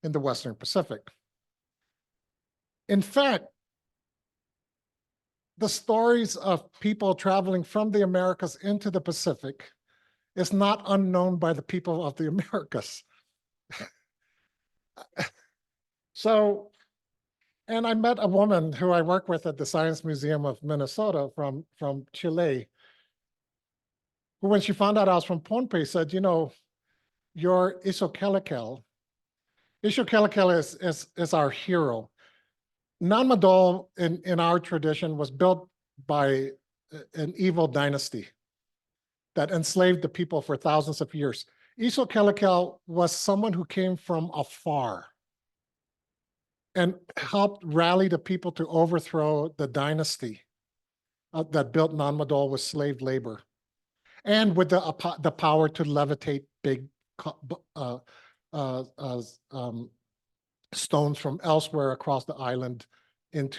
in the Western Pacific. In fact, the stories of people traveling from the Americas into the Pacific is not unknown by the people of the Americas. So, and I met a woman who I work with at the Science Museum of Minnesota from Chile, who, when she found out I was from Pohnpei, said, you know, your Isokelekel is our hero. Nanmadol in our tradition was built by an evil dynasty that enslaved the people for thousands of years. Isokelekel was someone who came from afar and helped rally the people to overthrow the dynasty that built Nanmadol with slave labor, and with the power to levitate big stones from elsewhere across the island and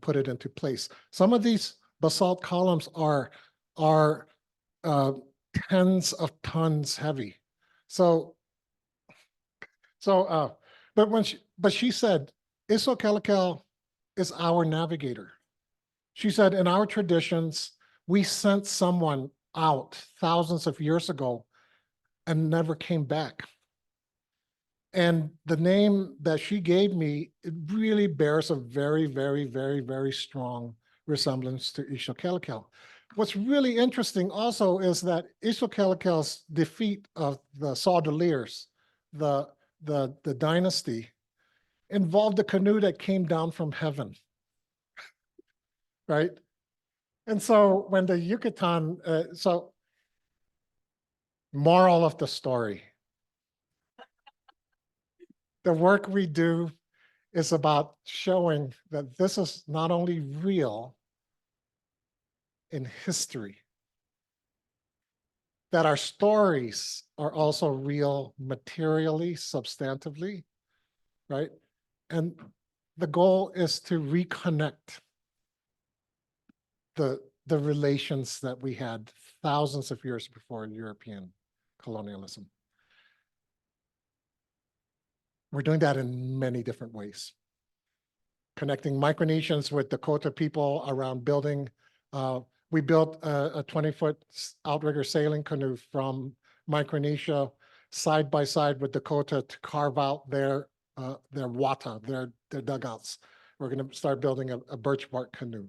put it into place. Some of these basalt columns are tens of tons heavy. But she said, Isokelekel is our navigator. She said, in our traditions, we sent someone out thousands of years ago and never came back. And the name that she gave me, it really bears a very, very, very, very strong resemblance to Isokelekel. What's really interesting also is that Isokelekel's defeat of the Saudaliers, the dynasty, involved a canoe that came down from heaven, right? And so when the Yucatan, moral of the story, the work we do is about showing that this is not only real in history, that our stories are also real materially, substantively, right? And the goal is to reconnect the relations that we had thousands of years before European colonialism. We're doing that in many different ways. Connecting Micronesians with Dakota people around building. We built a 20-foot outrigger sailing canoe from Micronesia side by side with Dakota to carve out their wata, their dugouts. We're going to start building a birch bark canoe.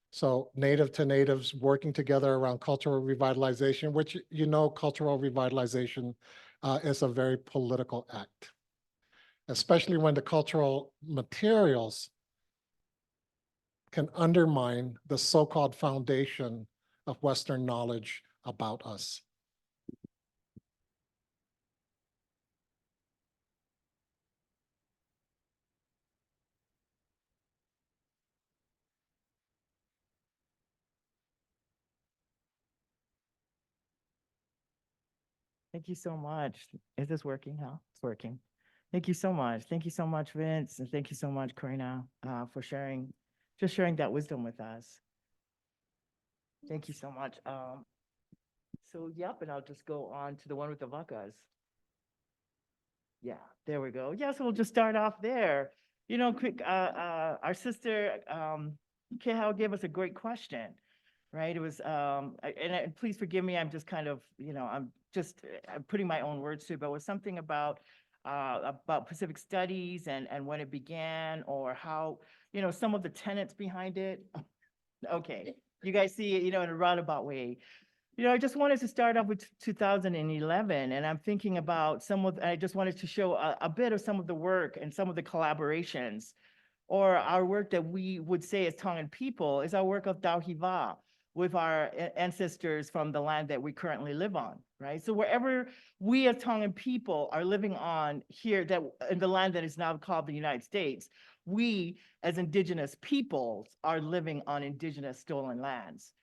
So native to natives working together around cultural revitalization, which cultural revitalization is a very political act, especially when the cultural materials can undermine the so-called foundation of Western knowledge about us. Thank you so much. Is this working now? It's working. Thank you so much. Thank you so much, Vince. And thank you so much, Karina, for sharing that wisdom with us. Thank you so much. So, yep, and I'll just go on to the one with the vacas. Yeah, there we go. Yeah, so we'll just start off there. Quick, our sister, Kēhau gave us a great question, right? It was, and please forgive me, I'm just kind of, I'm putting my own words to it, but it was something about Pacific studies and when it began, or how, some of the tenets behind it. Okay, you guys see it, in a roundabout way. I just wanted to start off with 2011, and I'm thinking about I just wanted to show a bit of some of the work and some of the collaborations, or our work that we would say as Tongan people is our work of Tauhiva with our ancestors from the land that we currently live on, right? So wherever we as Tongan people are living on here, that in the land that is now called the United States, we as indigenous peoples are living on indigenous stolen lands.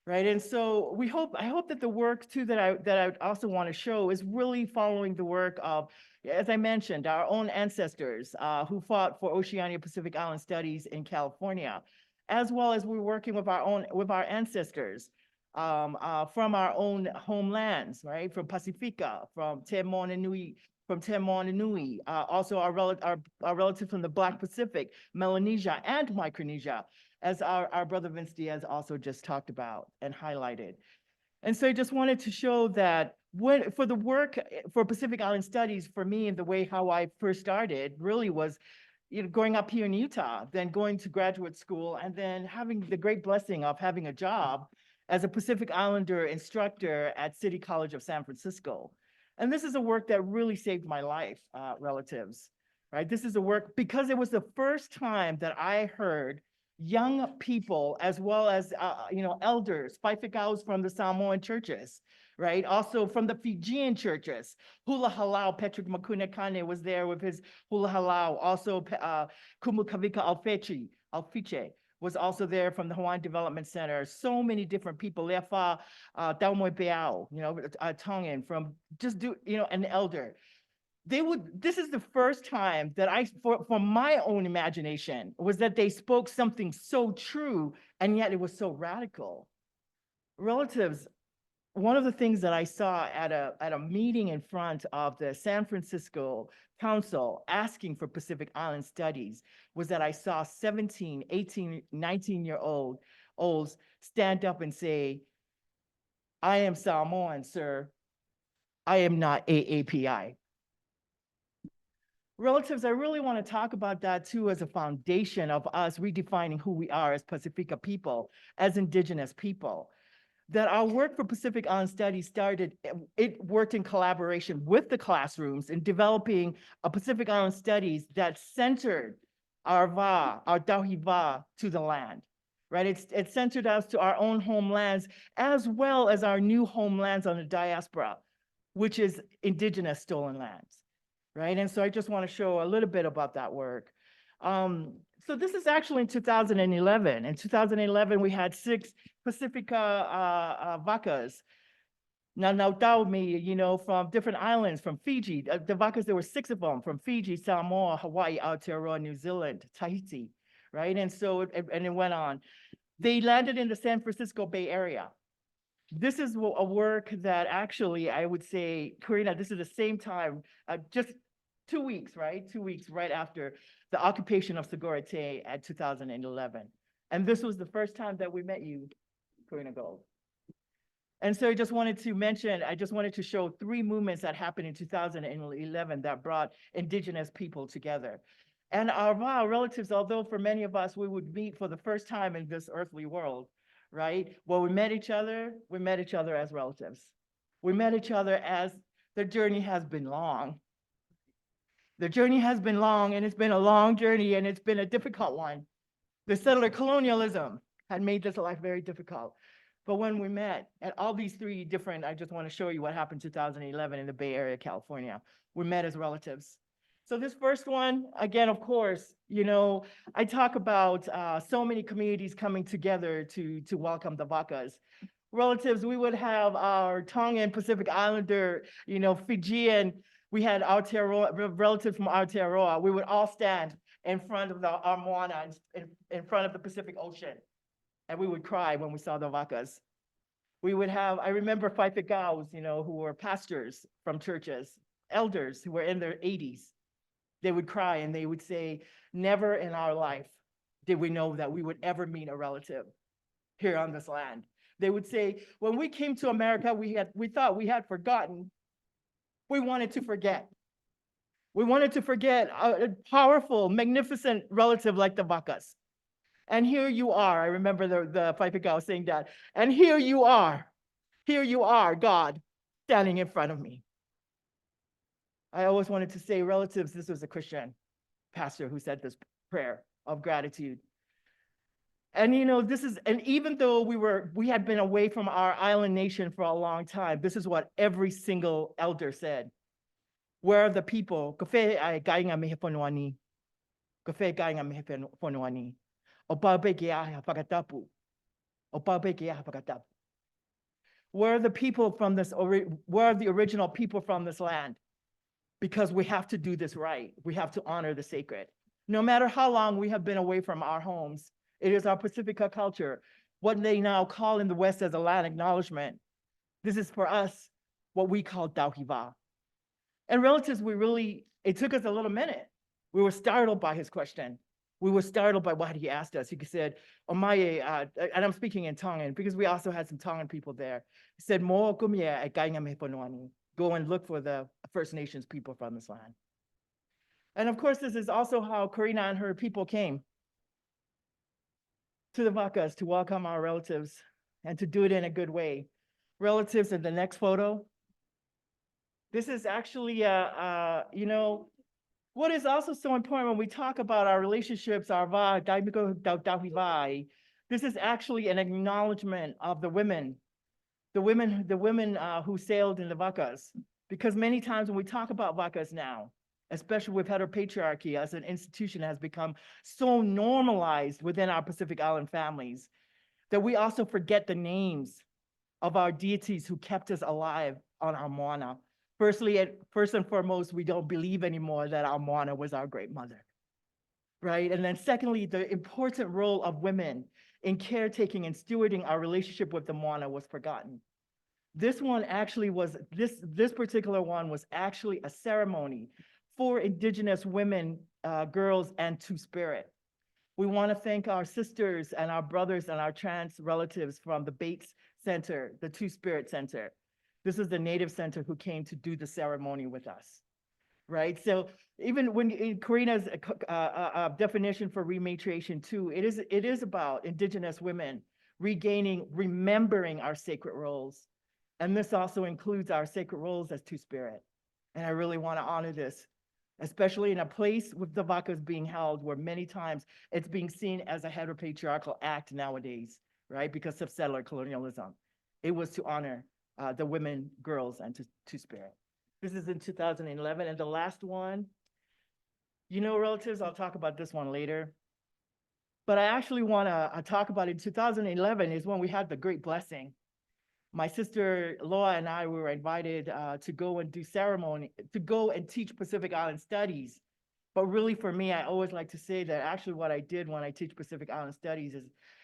Right. And so I hope that the work too that I also want to show is really following the work of, as I mentioned, our own ancestors who fought for Oceania Pacific Island Studies in California, as well as we're working with our ancestors from our own homelands, right? From Pacifica, from Te Moana Nui, also our relative from the Black Pacific, Melanesia and Micronesia, as our brother Vince Diaz also just talked about and highlighted. And so I just wanted to show that for the work for Pacific Island Studies, for me, and the way how I first started really was, growing up here in Utah, then going to graduate school, and then having the great blessing of having a job as a Pacific Islander instructor at City College of San Francisco. And this is a work that really saved my life, relatives, right? This is a work because it was the first time that I heard young people, as well as, elders, Paifikaus from the Samoan churches, right? Also from the Fijian churches. Hula Halau, Patrick Makunekane was there with his Hula Halau. Also, Kumukavika Alfiche was also there from the Hawaiian Development Center. So many different people. Lefa Daumoe Peao, Tongan from an elder. This is the first time that for my own imagination, was that they spoke something so true, and yet it was so radical. Relatives, one of the things that I saw at a meeting in front of the San Francisco Council asking for Pacific Island Studies was that I saw 17, 18, 19-year-olds stand up and say, "I am Samoan, sir. I am not AAPI." Relatives, I really want to talk about that too as a foundation of us redefining who we are as Pacifica people, as indigenous people. That our work for Pacific Island Studies it worked in collaboration with the classrooms in developing a Pacific Island Studies that centered our Tauhiva to the land, right? It centered us to our own homelands, as well as our new homelands on the diaspora, which is indigenous stolen lands. Right. And so I just want to show a little bit about that work. So this is actually in 2011. In 2011, we had 6 Pacifica vacas Nautau from different islands, from Fiji. The Vakas, there were 6 of them from Fiji, Samoa, Hawaii, Aotearoa, New Zealand, Tahiti, right? And so, and it went on. They landed in the San Francisco Bay Area. This is a work that actually, I would say, Karina, this is the same time, just 2 weeks, right? 2 weeks right after the occupation of Segura Te at 2011. And this was the first time that we met you, Karina Gold. And so I just wanted to show 3 movements that happened in 2011 that brought Indigenous people together. And our relatives, although for many of us, we would meet for the first time in this earthly world, right? Well, we met each other as relatives. We met each other as the journey has been long. The journey has been long, and it's been a long journey, and it's been a difficult one. The settler colonialism had made this life very difficult. But when we met at all these 3 different, I just want to show you what happened in 2011 in the Bay Area, California. We met as relatives. So this first one, again, of course, I talk about so many communities coming together to welcome the Vakas. Relatives, we would have our Tongan Pacific Islander, Fijian, we had Aotearoa, relatives from Aotearoa. We would all stand in front of our moana, in front of the Pacific Ocean. And we would cry when we saw the Vakas. We would have, I remember Faifikaus, who were pastors from churches, elders who were in their 80s. They would cry and they would say, never in our life did we know that we would ever meet a relative here on this land. They would say, when we came to America, we thought we had forgotten. We wanted to forget. We wanted to forget a powerful, magnificent relative like the Vakas. And here you are. I remember the Faifikau saying that. And here you are, God, standing in front of me. I always wanted to say, relatives, this was a Christian pastor who said this prayer of gratitude. And and even though we had been away from our island nation for a long time, this is what every single elder said. Where are the people? Kafe ai kainga mehe ponoani. Kafe kainga mehe ponoani. Where are the people from this, where are the original people from this land? Because we have to do this right. We have to honor the sacred. No matter how long we have been away from our homes, it is our Pacifica culture, what they now call in the West as a land acknowledgement. This is for us, what we call Tauhiva. And relatives, it took us a little minute. We were startled by his question. We were startled by what he asked us. He said, Omaye, and I'm speaking in Tongan because we also had some Tongan people there. He said, Mo kumye e kainga mehe ponoani. Go and look for the First Nations people from this land. And of course, this is also how Karina and her people came to the Vakas to welcome our relatives and to do it in a good way. Relatives in the next photo. This is actually, what is also so important when we talk about our relationships, this is actually an acknowledgement of the women who sailed in the Vakas. Because many times when we talk about Vakas now, especially with heteropatriarchy as an institution has become so normalized within our Pacific Island families, that we also forget the names of our deities who kept us alive on our moana. First and foremost, we don't believe anymore that our moana was our great mother, right? And then secondly, the important role of women in caretaking and stewarding our relationship with the moana was forgotten. This one actually was, this particular one was actually a ceremony for Indigenous women, girls, and Two-Spirit. We want to thank our sisters and our brothers and our trans relatives from the Bates Center, the Two-Spirit Center. This is the Native Center who came to do the ceremony with us, right? So even when in Karina's definition for rematriation too, it is about Indigenous women remembering our sacred roles. And this also includes our sacred roles as Two-Spirit. And I really want to honor this, especially in a place with the Vakas being held where many times it's being seen as a heteropatriarchal act nowadays, right? Because of settler colonialism. It was to honor the women, girls, and Two-Spirit. This is in 2011. And the last one, relatives, I'll talk about this one later. But I actually want to talk about in 2011 is when we had the great blessing. My sister Laura and I were invited to go and do ceremony, to go and teach Pacific Island studies. But really for me, I always like to say that actually what I did when I teach Pacific Island studies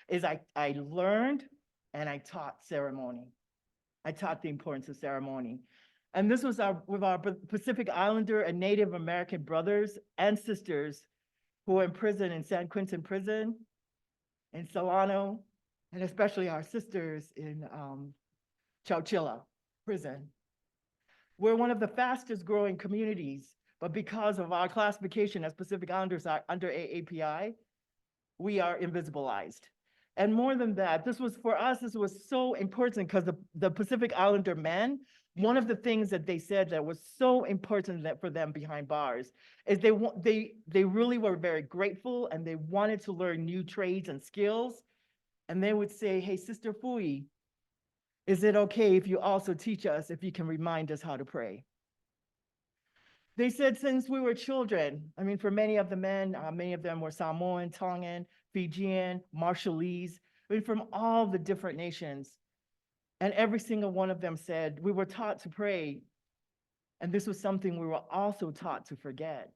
is I learned and I taught ceremony. I taught the importance of ceremony. And this was with our Pacific Islander and Native American brothers and sisters who were in prison in San Quentin Prison, in Solano, and especially our sisters in Chowchilla Prison. We're one of the fastest growing communities, but because of our classification as Pacific Islanders under AAPI, we are invisibilized. And more than that, this was for us, this was so important because the Pacific Islander men, one of the things that they said that was so important that for them behind bars is they really were very grateful and they wanted to learn new trades and skills. And they would say, hey, Sister Fui, is it okay if you also teach us, if you can remind us how to pray? They said since we were children, I mean, for many of the men, many of them were Samoan, Tongan, Fijian, Marshallese, I mean, from all the different nations. And every single one of them said, we were taught to pray. And this was something we were also taught to forget.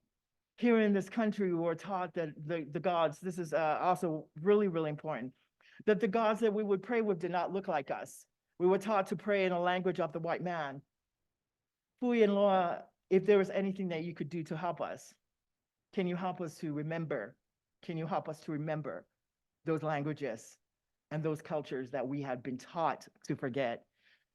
Here in this country, we were taught that the gods, this is also really, really important, that the gods that we would pray with did not look like us. We were taught to pray in a language of the white man. Fui and Loa, if there was anything that you could do to help us, can you help us to remember? Can you help us to remember those languages and those cultures that we had been taught to forget?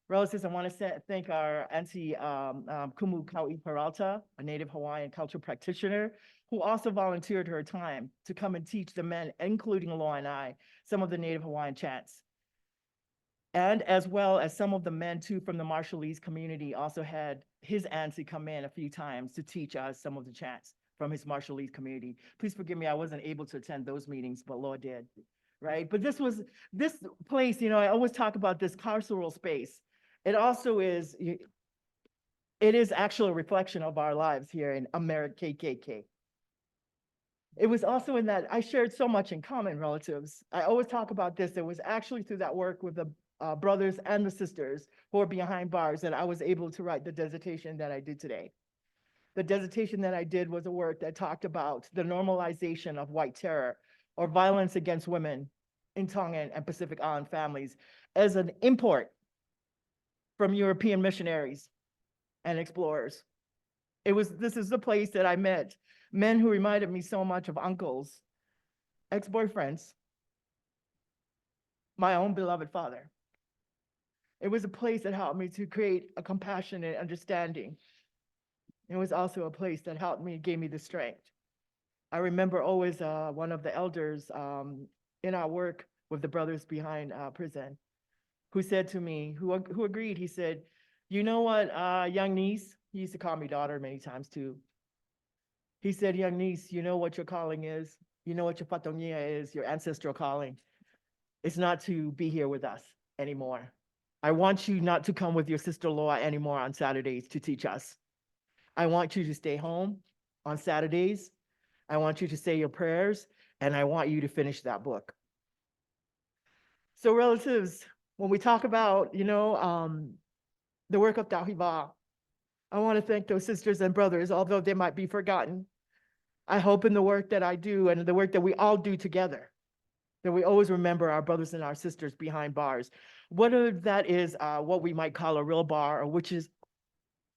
Relatives, I want to thank our Auntie Kumu Kau'i Peralta, a Native Hawaiian cultural practitioner, who also volunteered her time to come and teach the men, including Loa and I, some of the Native Hawaiian chants. And as well as some of the men too from the Marshallese community also had his auntie come in a few times to teach us some of the chants from his Marshallese community. Please forgive me, I wasn't able to attend those meetings, but Laura did, right? But this place, you know, I always talk about this carceral space. It also is, it is actually a reflection of our lives here in America KKK. It was also in that I shared so much in common, relatives. I always talk about this. It was actually through that work with the brothers and the sisters who are behind bars that I was able to write the dissertation that I did today. The dissertation that I did was a work that talked about the normalization of white terror or violence against women in Tongan and Pacific Island families as an import from European missionaries and explorers. This is the place that I met men who reminded me so much of uncles, ex-boyfriends, my own beloved father. It was a place that helped me to create a compassionate understanding. It was also a place that helped me, gave me the strength. I remember always one of the elders in our work with the brothers behind prison, who said to me, who agreed, he said, you know what, young niece, he used to call me daughter many times too. He said, young niece, you know what your calling is? You know what your patonia is, your ancestral calling. It's not to be here with us anymore. I want you not to come with your sister Laura anymore on Saturdays to teach us. I want you to stay home on Saturdays. I want you to say your prayers, and I want you to finish that book. So relatives, when we talk about, you know, the work of Tauhiva, I want to thank those sisters and brothers, although they might be forgotten. I hope in the work that I do and the work that we all do together, that we always remember our brothers and our sisters behind bars. Whether that is what we might call a real bar, or which is,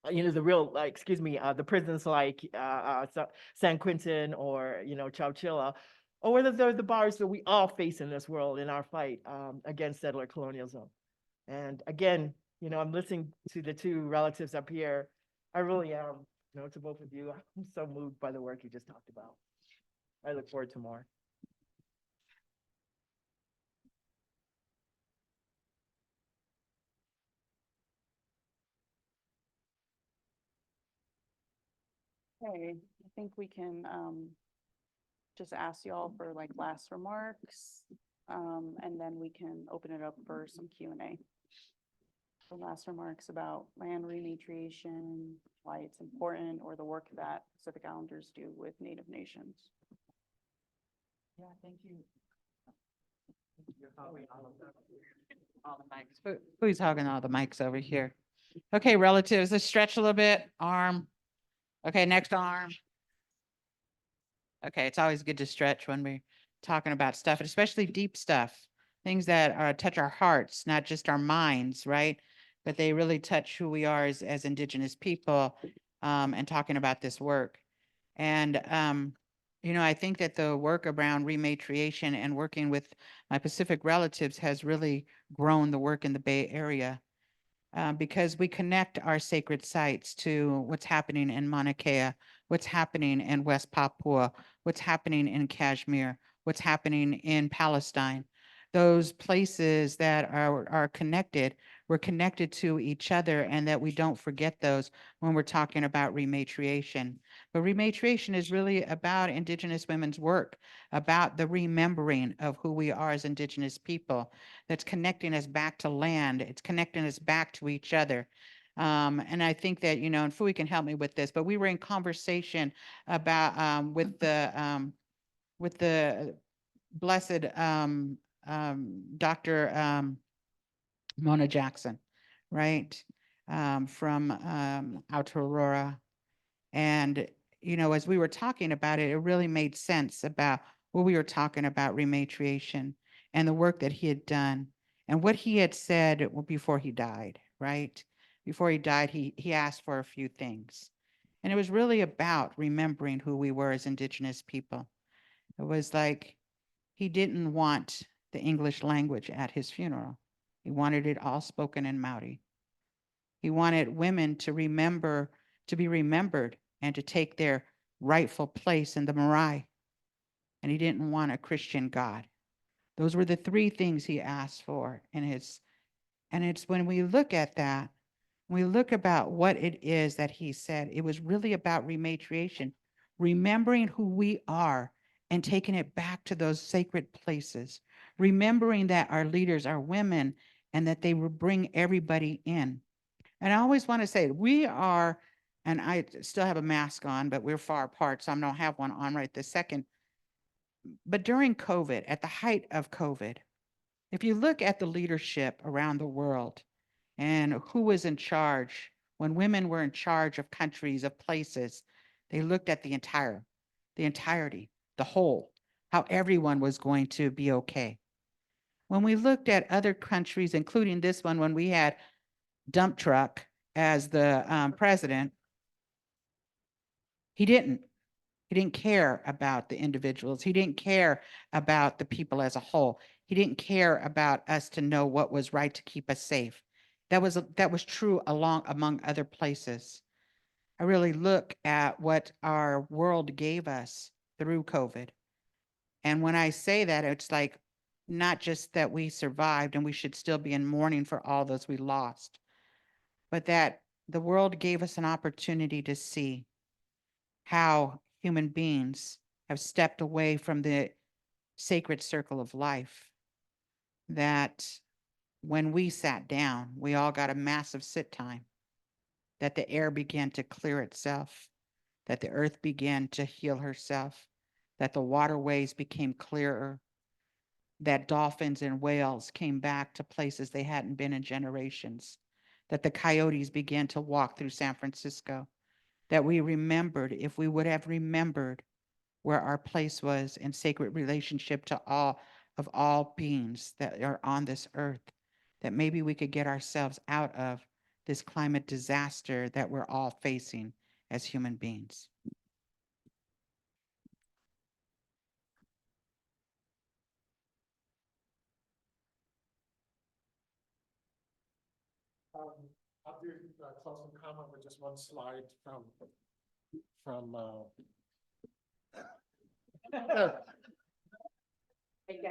you know, the real, like, excuse me, the prisons like San Quentin or, you know, Chowchilla, or whether they're the bars that we all face in this world in our fight against settler colonialism. And again, you know, I'm listening to the two relatives up here. I really am, you know, to both of you. I'm so moved by the work you just talked about. I look forward to more. Okay, I think we can just ask y'all for like last remarks, and then we can open it up for some Q&A. So last remarks about land rematriation, why it's important, or the work that Pacific Islanders do with Native nations. Yeah, thank you. all the mics? Who's hogging all the mics over here? Okay, relatives, let's stretch a little bit. Arm. Okay, next arm. Okay, it's always good to stretch when we're talking about stuff, and especially deep stuff, things that touch our hearts, not just our minds, right? But they really touch who we are as Indigenous people, and talking about this work. And, I think that the work around rematriation and working with my Pacific relatives has really grown the work in the Bay Area. Because we connect our sacred sites to what's happening in Mauna Kea, what's happening in West Papua, what's happening in Kashmir, what's happening in Palestine. Those places that are connected, we're connected to each other, and that we don't forget those when we're talking about rematriation. But rematriation is really about Indigenous women's work, about the remembering of who we are as Indigenous people, that's connecting us back to land. It's connecting us back to each other. And I think that, and Fui can help me with this, but we were in conversation about with the blessed Dr. Mona Jackson, right? From Aotearoa. And, as we were talking about it, it really made sense about what we were talking about rematriation and the work that he had done and what he had said before he died, right? Before he died, he asked for a few things. And it was really about remembering who we were as Indigenous people. It was like he didn't want the English language at his funeral. He wanted it all spoken in Maori. He wanted women to be remembered and to take their rightful place in the marae. And he didn't want a Christian God. Those were the three things he asked for in his, and it's when we look at that, when we look about what it is that he said, it was really about rematriation, remembering who we are and taking it back to those sacred places, remembering that our leaders are women and that they will bring everybody in. And I always want to say we are, and I still have a mask on, but we're far apart, so I don't have one on right this second. But during COVID, at the height of COVID, if you look at the leadership around the world and who was in charge, when women were in charge of countries, of places, they looked at the entirety, the whole, how everyone was going to be okay. When we looked at other countries, including this one, when we had dump truck as the president, he didn't care about the individuals. He didn't care about the people as a whole. He didn't care about us to know what was right to keep us safe. That was true among other places. I really look at what our world gave us through COVID. And when I say that, it's like not just that we survived and we should still be in mourning for all those we lost, but that the world gave us an opportunity to see how human beings have stepped away from the sacred circle of life. That when we sat down, we all got a massive sit time, that the air began to clear itself, that the earth began to heal herself, that the waterways became clearer, that dolphins and whales came back to places they hadn't been in generations, that the coyotes began to walk through San Francisco, that we remembered, if we would have remembered where our place was in sacred relationship to all beings that are on this earth, that maybe we could get ourselves out of this climate disaster that we're all facing as human beings. I'll do closing comment with just one slide from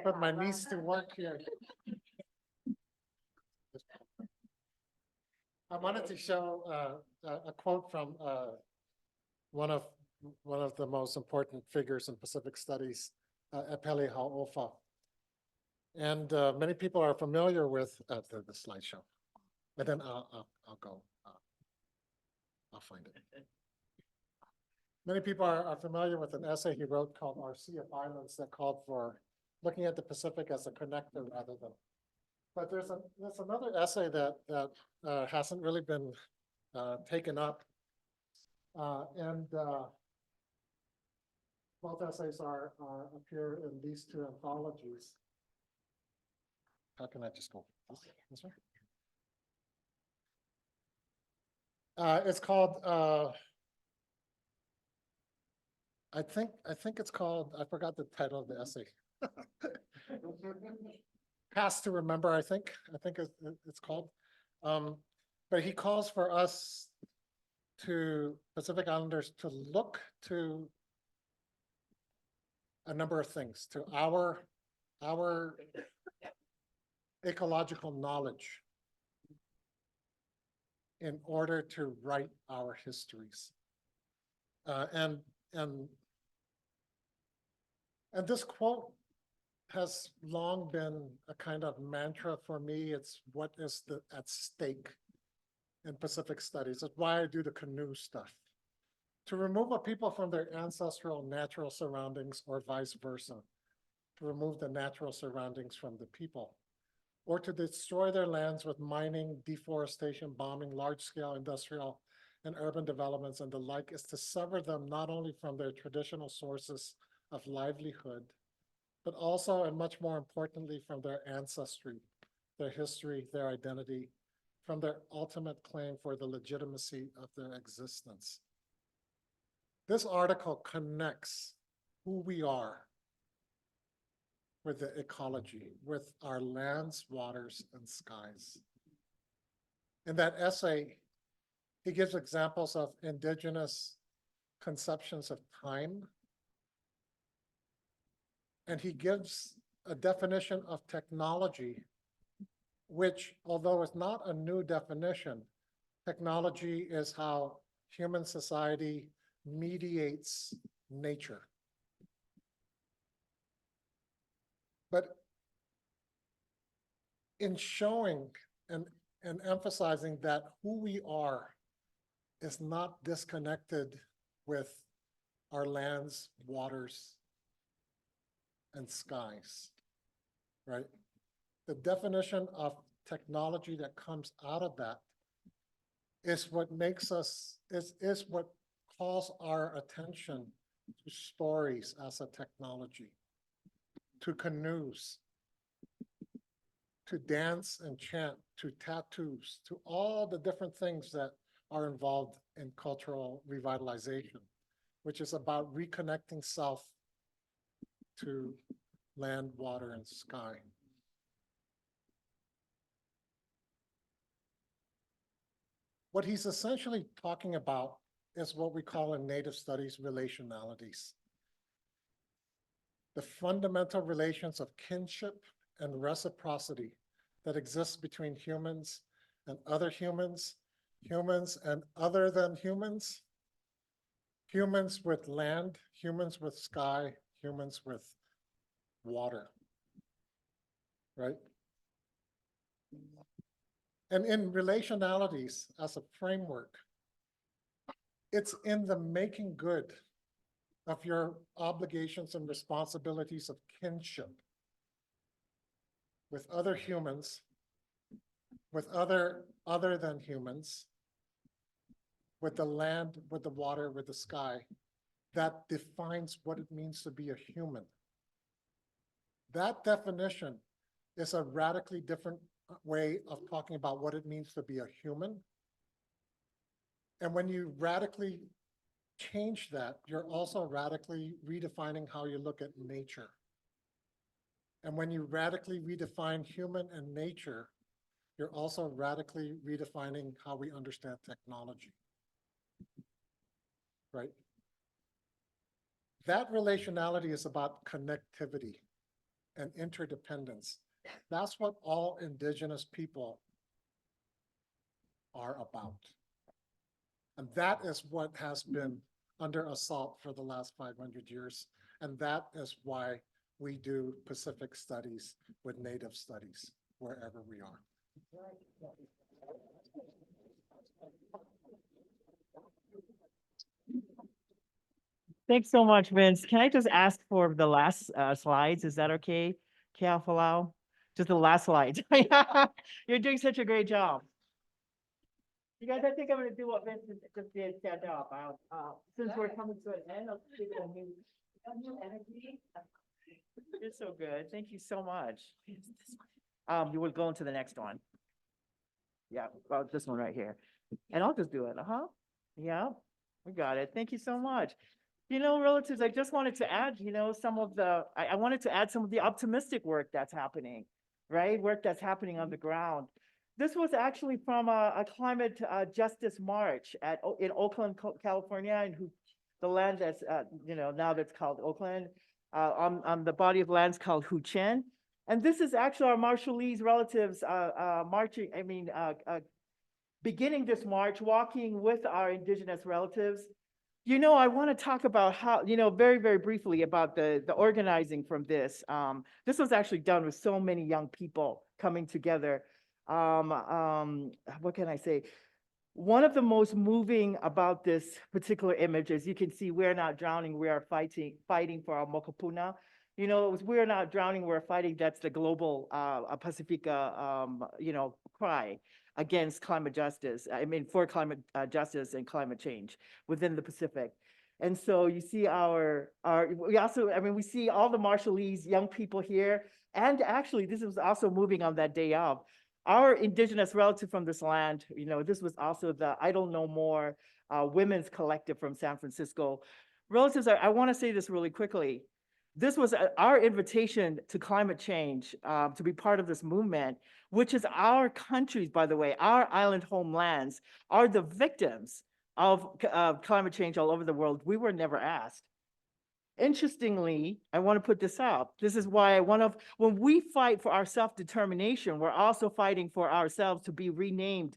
put my niece to work here. I wanted to show a quote from one of the most important figures in Pacific studies, Epeli Hau'ofa. And many people are familiar with the slideshow, but then I'll go. I'll find it. Many people are familiar with an essay he wrote called Our Sea of Islands that called for looking at the Pacific as a connector rather than But there's another essay that hasn't really been taken up. And both essays appear in these two anthologies. How can I just go this way? It's called, I think it's called, I forgot the title of the essay. Past to Remember, I think it's called. But he calls for us Pacific Islanders to look to a number of things, to our ecological knowledge in order to write our histories. And this quote has long been a kind of mantra for me. It's what is at stake in Pacific studies. It's why I do the canoe stuff. To remove a people from their ancestral natural surroundings, or vice versa. To remove the natural surroundings from the people, or to destroy their lands with mining, deforestation, bombing, large-scale industrial and urban developments and the like, is to sever them not only from their traditional sources of livelihood, but also, and much more importantly, from their ancestry, their history, their identity, from their ultimate claim for the legitimacy of their existence. This article connects who we are with the ecology, with our lands, waters, and skies. In that essay, he gives examples of indigenous conceptions of time. And he gives a definition of technology, which, although it's not a new definition, technology is how human society mediates nature. But in showing and emphasizing that who we are is not disconnected with our lands, waters, and skies, right? The definition of technology that comes out of that is what makes us, is what calls our attention to stories as a technology, to canoes, to dance and chant, to tattoos, to all the different things that are involved in cultural revitalization, which is about reconnecting self to land, water, and sky. What he's essentially talking about is what we call in Native studies relationalities. The fundamental relations of kinship and reciprocity that exist between humans and other humans, humans and other than humans, humans with land, humans with sky, humans with water, right? And in relationalities as a framework, it's in the making good of your obligations and responsibilities of kinship with other humans, with other than humans, with the land, with the water, with the sky, that defines what it means to be a human. That definition is a radically different way of talking about what it means to be a human. And when you radically change that, you're also radically redefining how you look at nature. And when you radically redefine human and nature, you're also radically redefining how we understand technology, right? That relationality is about connectivity and interdependence. That's what all indigenous people are about. And that is what has been under assault for the last 500 years. And that is why we do Pacific studies with Native studies wherever we are. Thanks so much, Vince. Can I just ask for the last slides? Is that okay, Kēhaulani? Just the last slide. You're doing such a great job. You guys, I think I'm gonna do what Vincent just did, stand up. Since we're coming to an end, I'll give it a new energy. You're so good. Thank you so much. You will go into the next one. Yeah, about this one right here. And I'll just do it, Yeah, we got it. Thank you so much. You know, relatives, I just wanted to add, some of I wanted to add some of the optimistic work that's happening, right? Work that's happening on the ground. This was actually from a climate justice march in Oakland, California, and the land that's, now that's called Oakland, on the body of lands called Huchen. And this is actually our Marshallese relatives marching, beginning this march, walking with our indigenous relatives. I want to talk about how, very, very briefly about the organizing from this. This was actually done with so many young people coming together. What can I say? One of the most moving about this particular image is you can see we're not drowning, we are fighting for our mokopuna. It was we're not drowning, we're fighting. That's the global Pacifica, cry against climate justice. For climate justice and climate change within the Pacific. And so you see we see all the Marshallese young people here. And actually, this was also moving on that day of. Our indigenous relative from this land, this was also the Idle No More women's collective from San Francisco. Relatives, I want to say this really quickly. This was our invitation to climate change, to be part of this movement, which is our countries, by the way, our island homelands are the victims of climate change all over the world. We were never asked. Interestingly, I want to put this out. This is why when we fight for our self-determination, we're also fighting for ourselves to be renamed,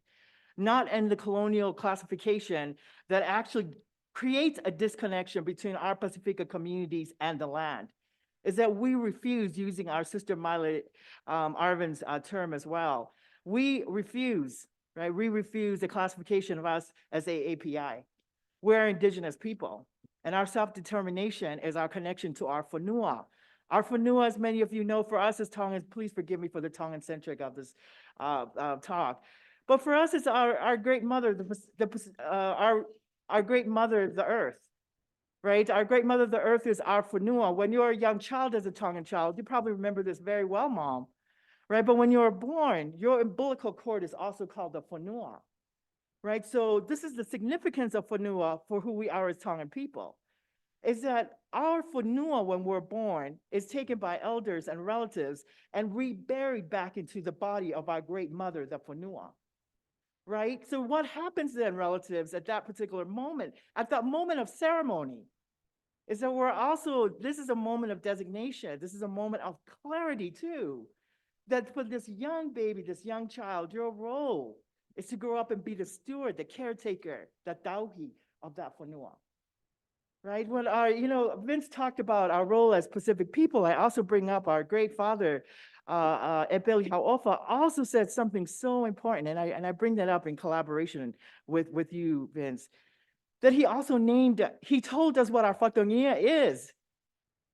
not in the colonial classification that actually creates a disconnection between our Pacifica communities and the land, is that we refuse, using our sister Miley Arvin's term as well. We refuse, right? We refuse the classification of us as AAPI. We're indigenous people, and our self-determination is our connection to our whanua. Our whanua, as many of you know, for us is Tongan. Please forgive me for the Tongan-centric of this talk. But for us, it's our great mother, our great mother, the earth, right? Our great mother, the earth, is our whanua. When you're a young child as a Tongan child, you probably remember this very well, Mom, right? But when you're born, your umbilical cord is also called the whanua, right? So this is the significance of whanua for who we are as Tongan people, is that our whanua, when we're born, is taken by elders and relatives and reburied back into the body of our great mother, the whanua. Right? So what happens then, relatives, at that particular moment, at that moment of ceremony, is that this is a moment of designation. This is a moment of clarity too, that for this young baby, this young child, your role is to grow up and be the steward, the caretaker, the tauhi of that whanua. Right? When Vince talked about our role as Pacific people, I also bring up our great father, Epeli Hau'ofa, also said something so important, and I bring that up in collaboration with you, Vince, that he also he told us what our whatongia is,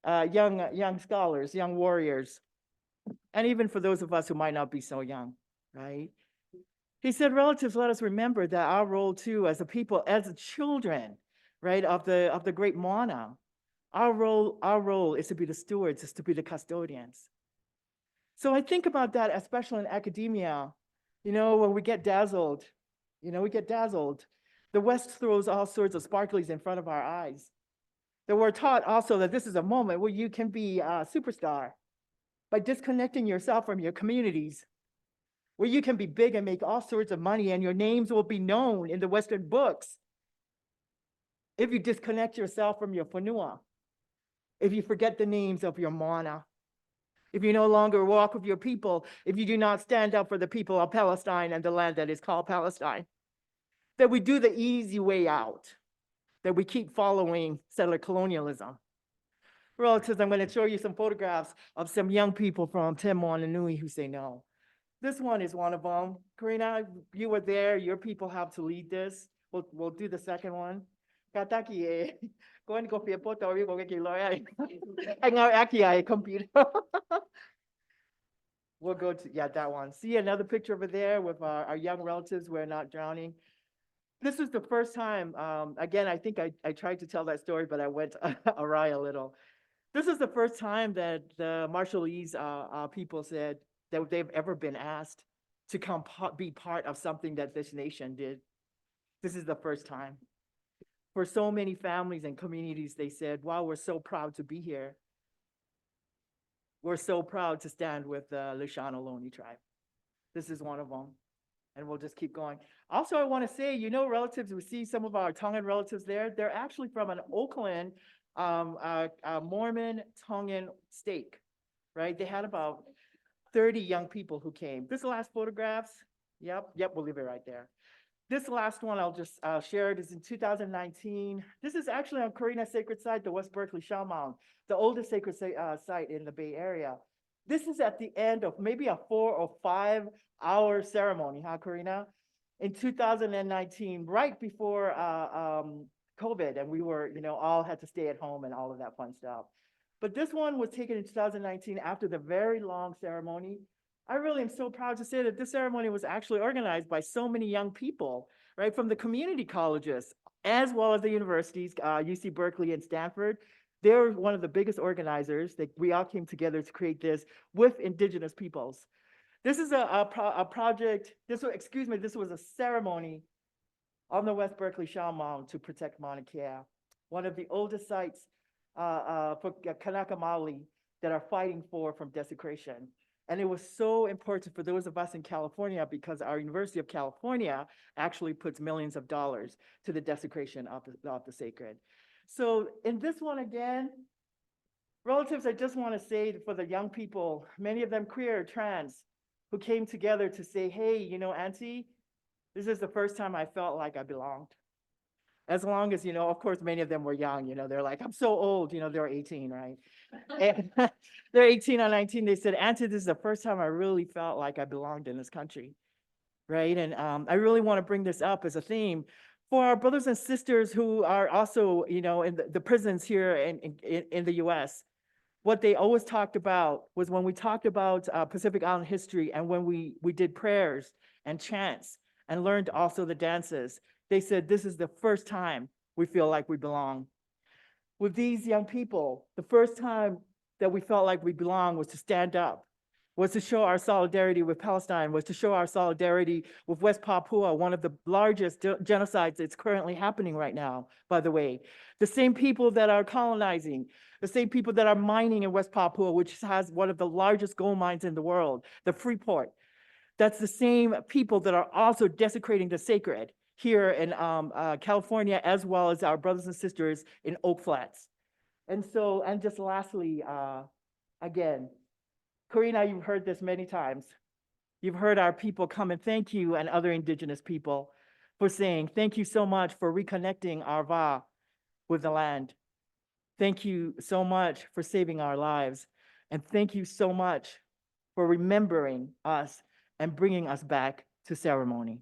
young scholars, young warriors, and even for those of us who might not be so young, right? He said, relatives, let us remember that our role too, as a people, as the children, right, of the great Moana, our role is to be the stewards, is to be the custodians. So I think about that, especially in academia, when we get dazzled, The West throws all sorts of sparklies in front of our eyes. That we're taught also that this is a moment where you can be a superstar by disconnecting yourself from your communities, where you can be big and make all sorts of money and your names will be known in the Western books. If you disconnect yourself from your whanua, if you forget the names of your mana, if you no longer walk with your people, if you do not stand up for the people of Palestine and the land that is called Palestine, that we do the easy way out, that we keep following settler colonialism. Relatives, I'm going to show you some photographs of some young people from Te Moananui who say no. This one is one of them. Karina, you were there. Your people have to lead this. We'll do the second one. Kataki e, going to go for Puerto Rico, get lawyer. Hang out, aki computer. We'll go to, yeah, that one. See another picture over there with our young relatives. We're not drowning. This was the first time, again, I think I tried to tell that story, but I went awry a little. This is the first time that the Marshallese people said that they've ever been asked to come be part of something that this nation did. This is the first time. For so many families and communities, they said, wow, we're so proud to be here. We're so proud to stand with the Lishan-Ohlone tribe. This is one of them. And we'll just keep going. Also, I want to say, you know, relatives, we see some of our Tongan relatives there. They're actually from an Oakland Mormon Tongan stake, right? They had about 30 young people who came. This last photographs, yep, we'll leave it right there. This last one I'll just share it is in 2019. This is actually on Karina's sacred site, the West Berkeley Shell Mound, the oldest sacred site in the Bay Area. This is at the end of maybe a 4 or 5 hour ceremony, huh, Karina? In 2019, right before COVID, and we were, you know, all had to stay at home and all of that fun stuff. But this one was taken in 2019 after the very long ceremony. I really am so proud to say that this ceremony was actually organized by so many young people, right, from the community colleges, as well as the universities, UC Berkeley and Stanford. They're one of the biggest organizers. We all came together to create this with Indigenous peoples. This is a project, this was a ceremony on the West Berkeley Shell Mound to protect Mauna Kea, one of the oldest sites for Kanaka Maoli that are fighting from desecration. And it was so important for those of us in California because our University of California actually puts millions of dollars to the desecration of the sacred. So in this one again, relatives, I just want to say for the young people, many of them queer, trans, who came together to say, hey, you know, Auntie, this is the first time I felt like I belonged. As long as, you know, of course, many of them were young, you know, they're like, I'm so old, you know, they're 18, right? And they're 18 or 19. They said, Auntie, this is the first time I really felt like I belonged in this country, right? And I really want to bring this up as a theme for our brothers and sisters who are also, you know, in the prisons here in the US. What they always talked about was when we talked about Pacific Island history and when we did prayers and chants and learned also the dances, they said, this is the first time we feel like we belong. With these young people, the first time that we felt like we belong was to stand up, was to show our solidarity with Palestine, was to show our solidarity with West Papua, one of the largest genocides that's currently happening right now, by the way. The same people that are colonizing, the same people that are mining in West Papua, which has one of the largest gold mines in the world, the Freeport. That's the same people that are also desecrating the sacred here in California, as well as our brothers and sisters in Oak Flats. And so, and just lastly, again, Karina, you've heard this many times. You've heard our people come and thank you and other Indigenous people for saying, thank you so much for reconnecting our Va with the land. Thank you so much for saving our lives. And thank you so much for remembering us and bringing us back to ceremony.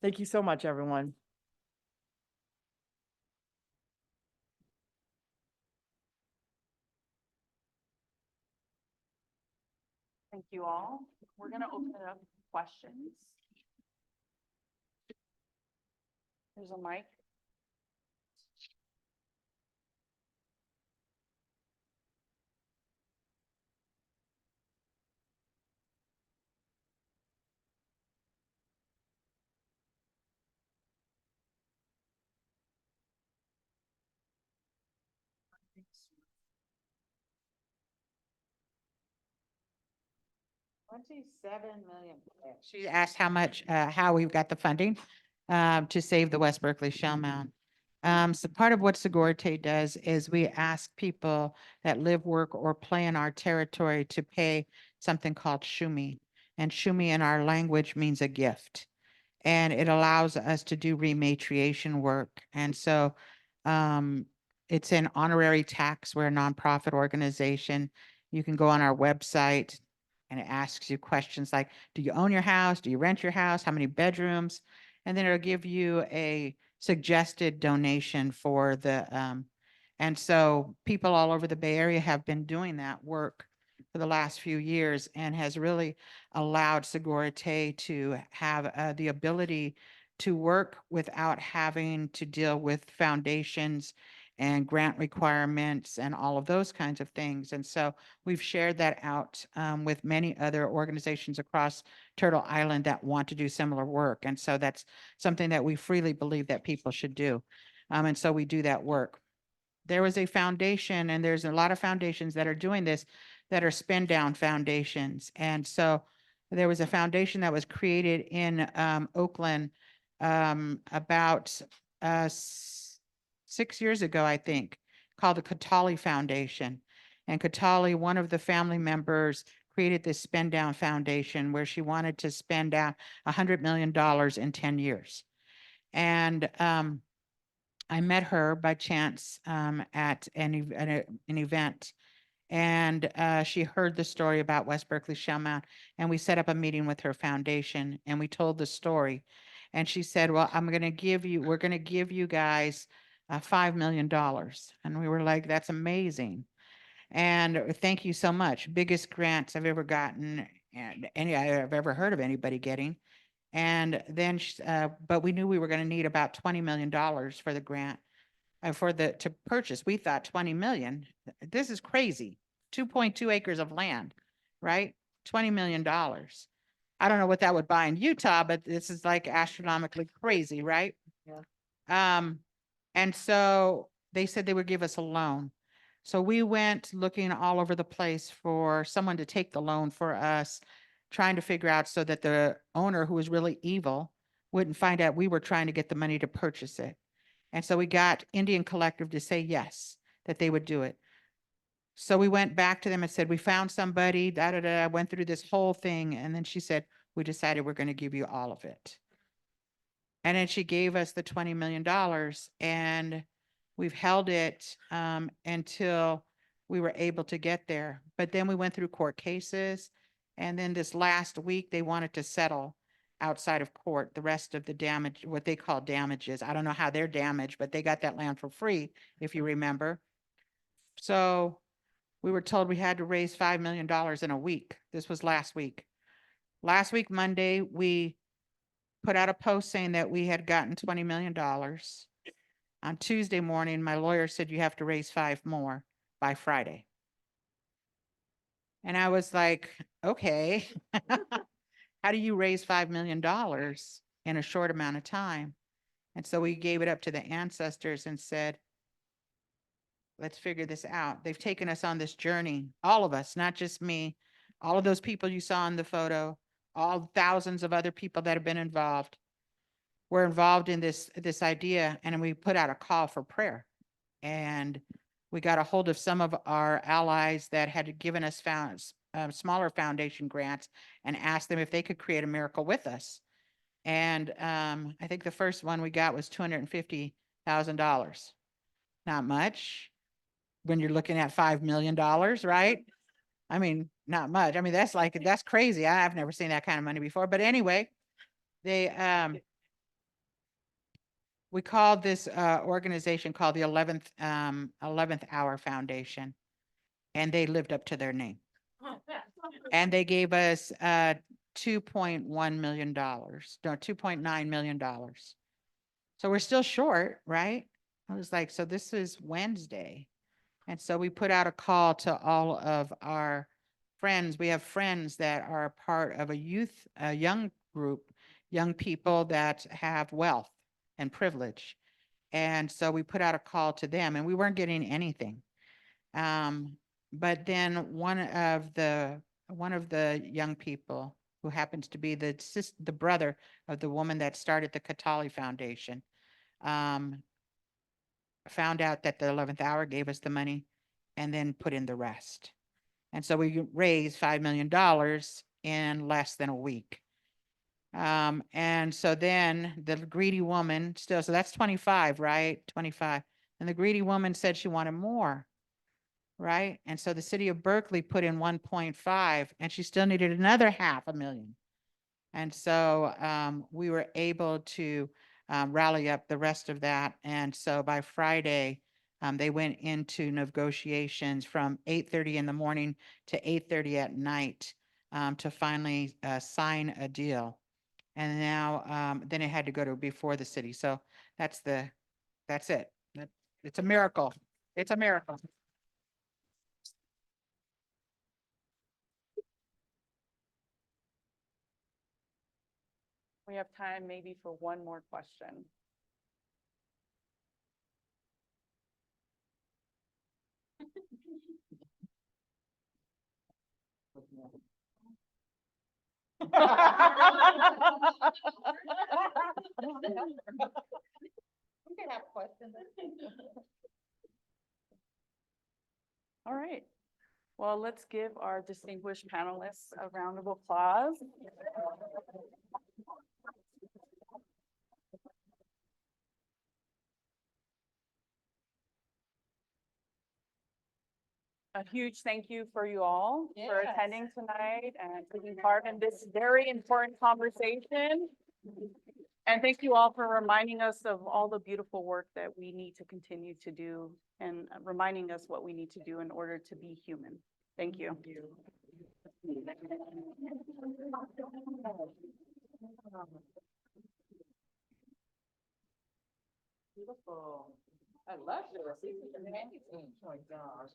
Thank you so much, everyone. Thank you all. We're going to open it up for questions. There's a mic. $27 million. She asked how much, how we've got the funding to save the West Berkeley Shell Mound. So part of what Segorte does is we ask people that live, work, or play in our territory to pay something called shumi. And shumi in our language means a gift. And it allows us to do rematriation work. And so it's an honorary tax. We're a nonprofit organization. You can go on our website and it asks you questions like, do you own your house? Do you rent your house? How many bedrooms? And then it'll give you a suggested donation for the, and so people all over the Bay Area have been doing that work for the last few years and has really allowed Segurite to have the ability to work without having to deal with foundations and grant requirements and all of those kinds of things. And so we've shared that out with many other organizations across Turtle Island that want to do similar work. And so that's something that we freely believe that people should do. And so we do that work. There was a foundation, and there's a lot of foundations that are doing this, that are spin down foundations. And so there was a foundation that was created in Oakland about 6 years ago, I think, called the Kēhaulani Foundation. And Kēhaulani, one of the family members, created this spend down foundation where she wanted to spend out $100 million in 10 years. And I met her by chance at an event, and she heard the story about West Berkeley Shell Mound, and we set up a meeting with her foundation, and we told the story. And she said, well, we're going to give you guys $5 million. And we were like, that's amazing. And thank you so much. Biggest grants I've ever gotten, and any I've ever heard of anybody getting. And then, but we knew we were going to need about $20 million for the grant, to purchase. We thought 20 million. This is crazy. 2.2 acres of land, right? $20 million. I don't know what that would buy in Utah, but this is like astronomically crazy, right? Yeah. And so they said they would give us a loan. So we went looking all over the place for someone to take the loan for us, trying to figure out so that the owner, who was really evil, wouldn't find out we were trying to get the money to purchase it. And so we got Indian Collective to say yes, that they would do it. So we went back to them and said, we found somebody, I went through this whole thing. And then she said, we decided we're going to give you all of it. And then she gave us the $20 million, and we've held it until we were able to get there. But then we went through court cases. And then this last week, they wanted to settle outside of court the rest of the damage, what they call damages. I don't know how they're damaged, but they got that land for free, if you remember. So we were told we had to raise $5 million in a week. This was last week. Last week, Monday, we put out a post saying that we had gotten $20 million. On Tuesday morning, my lawyer said you have to raise 5 more by Friday. And I was like, okay, how do you raise $5 million in a short amount of time? And so we gave it up to the ancestors and said, let's figure this out. They've taken us on this journey, all of us, not just me, all of those people you saw in the photo, all thousands of other people that have been involved. We're involved in this idea, and we put out a call for prayer. And we got a hold of some of our allies that had given us smaller foundation grants and asked them if they could create a miracle with us. And I think the first one we got was $250,000. Not much when you're looking at $5 million, right? I mean, not much. I mean, that's crazy. I've never seen that kind of money before. But anyway, we called this organization called the 11th Hour Foundation, and they lived up to their name. And they gave us $2.1 million, no, $2.9 million. So we're still short, right? I was like, so this is Wednesday. And so we put out a call to all of our friends. We have friends that are part of a young group, young people that have wealth and privilege. And so we put out a call to them, and we weren't getting anything. But then one of the young people, who happens to be the brother of the woman that started the Kēhaulani Foundation, found out that the 11th Hour gave us the money and then put in the rest. And so we raised $5 million in less than a week. And so then the greedy woman so that's 25, right? 25. And the greedy woman said she wanted more, right? And so the city of Berkeley put in 1.5, and she still needed another $500,000. And so we were able to rally up the rest of that. And so by Friday, They went into negotiations from 8:30 in the morning to 8:30 at night to finally sign a deal. And now, then it had to go to before the city. So that's it. It's a miracle. It's a miracle. We have time maybe for one more question. All right. Well, let's give our distinguished panelists a round of applause. A huge thank you for you all for attending tonight and taking part in this very important conversation. And thank you all for reminding us of all the beautiful work that we need to continue to do and reminding us what we need to do in order to be human. Thank you. Beautiful. I love this. This is amazing. Oh my gosh.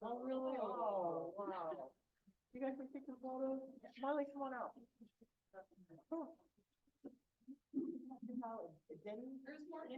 Oh, really? Oh, wow. You guys are taking photos? Molly, come on out. Denny? There's more.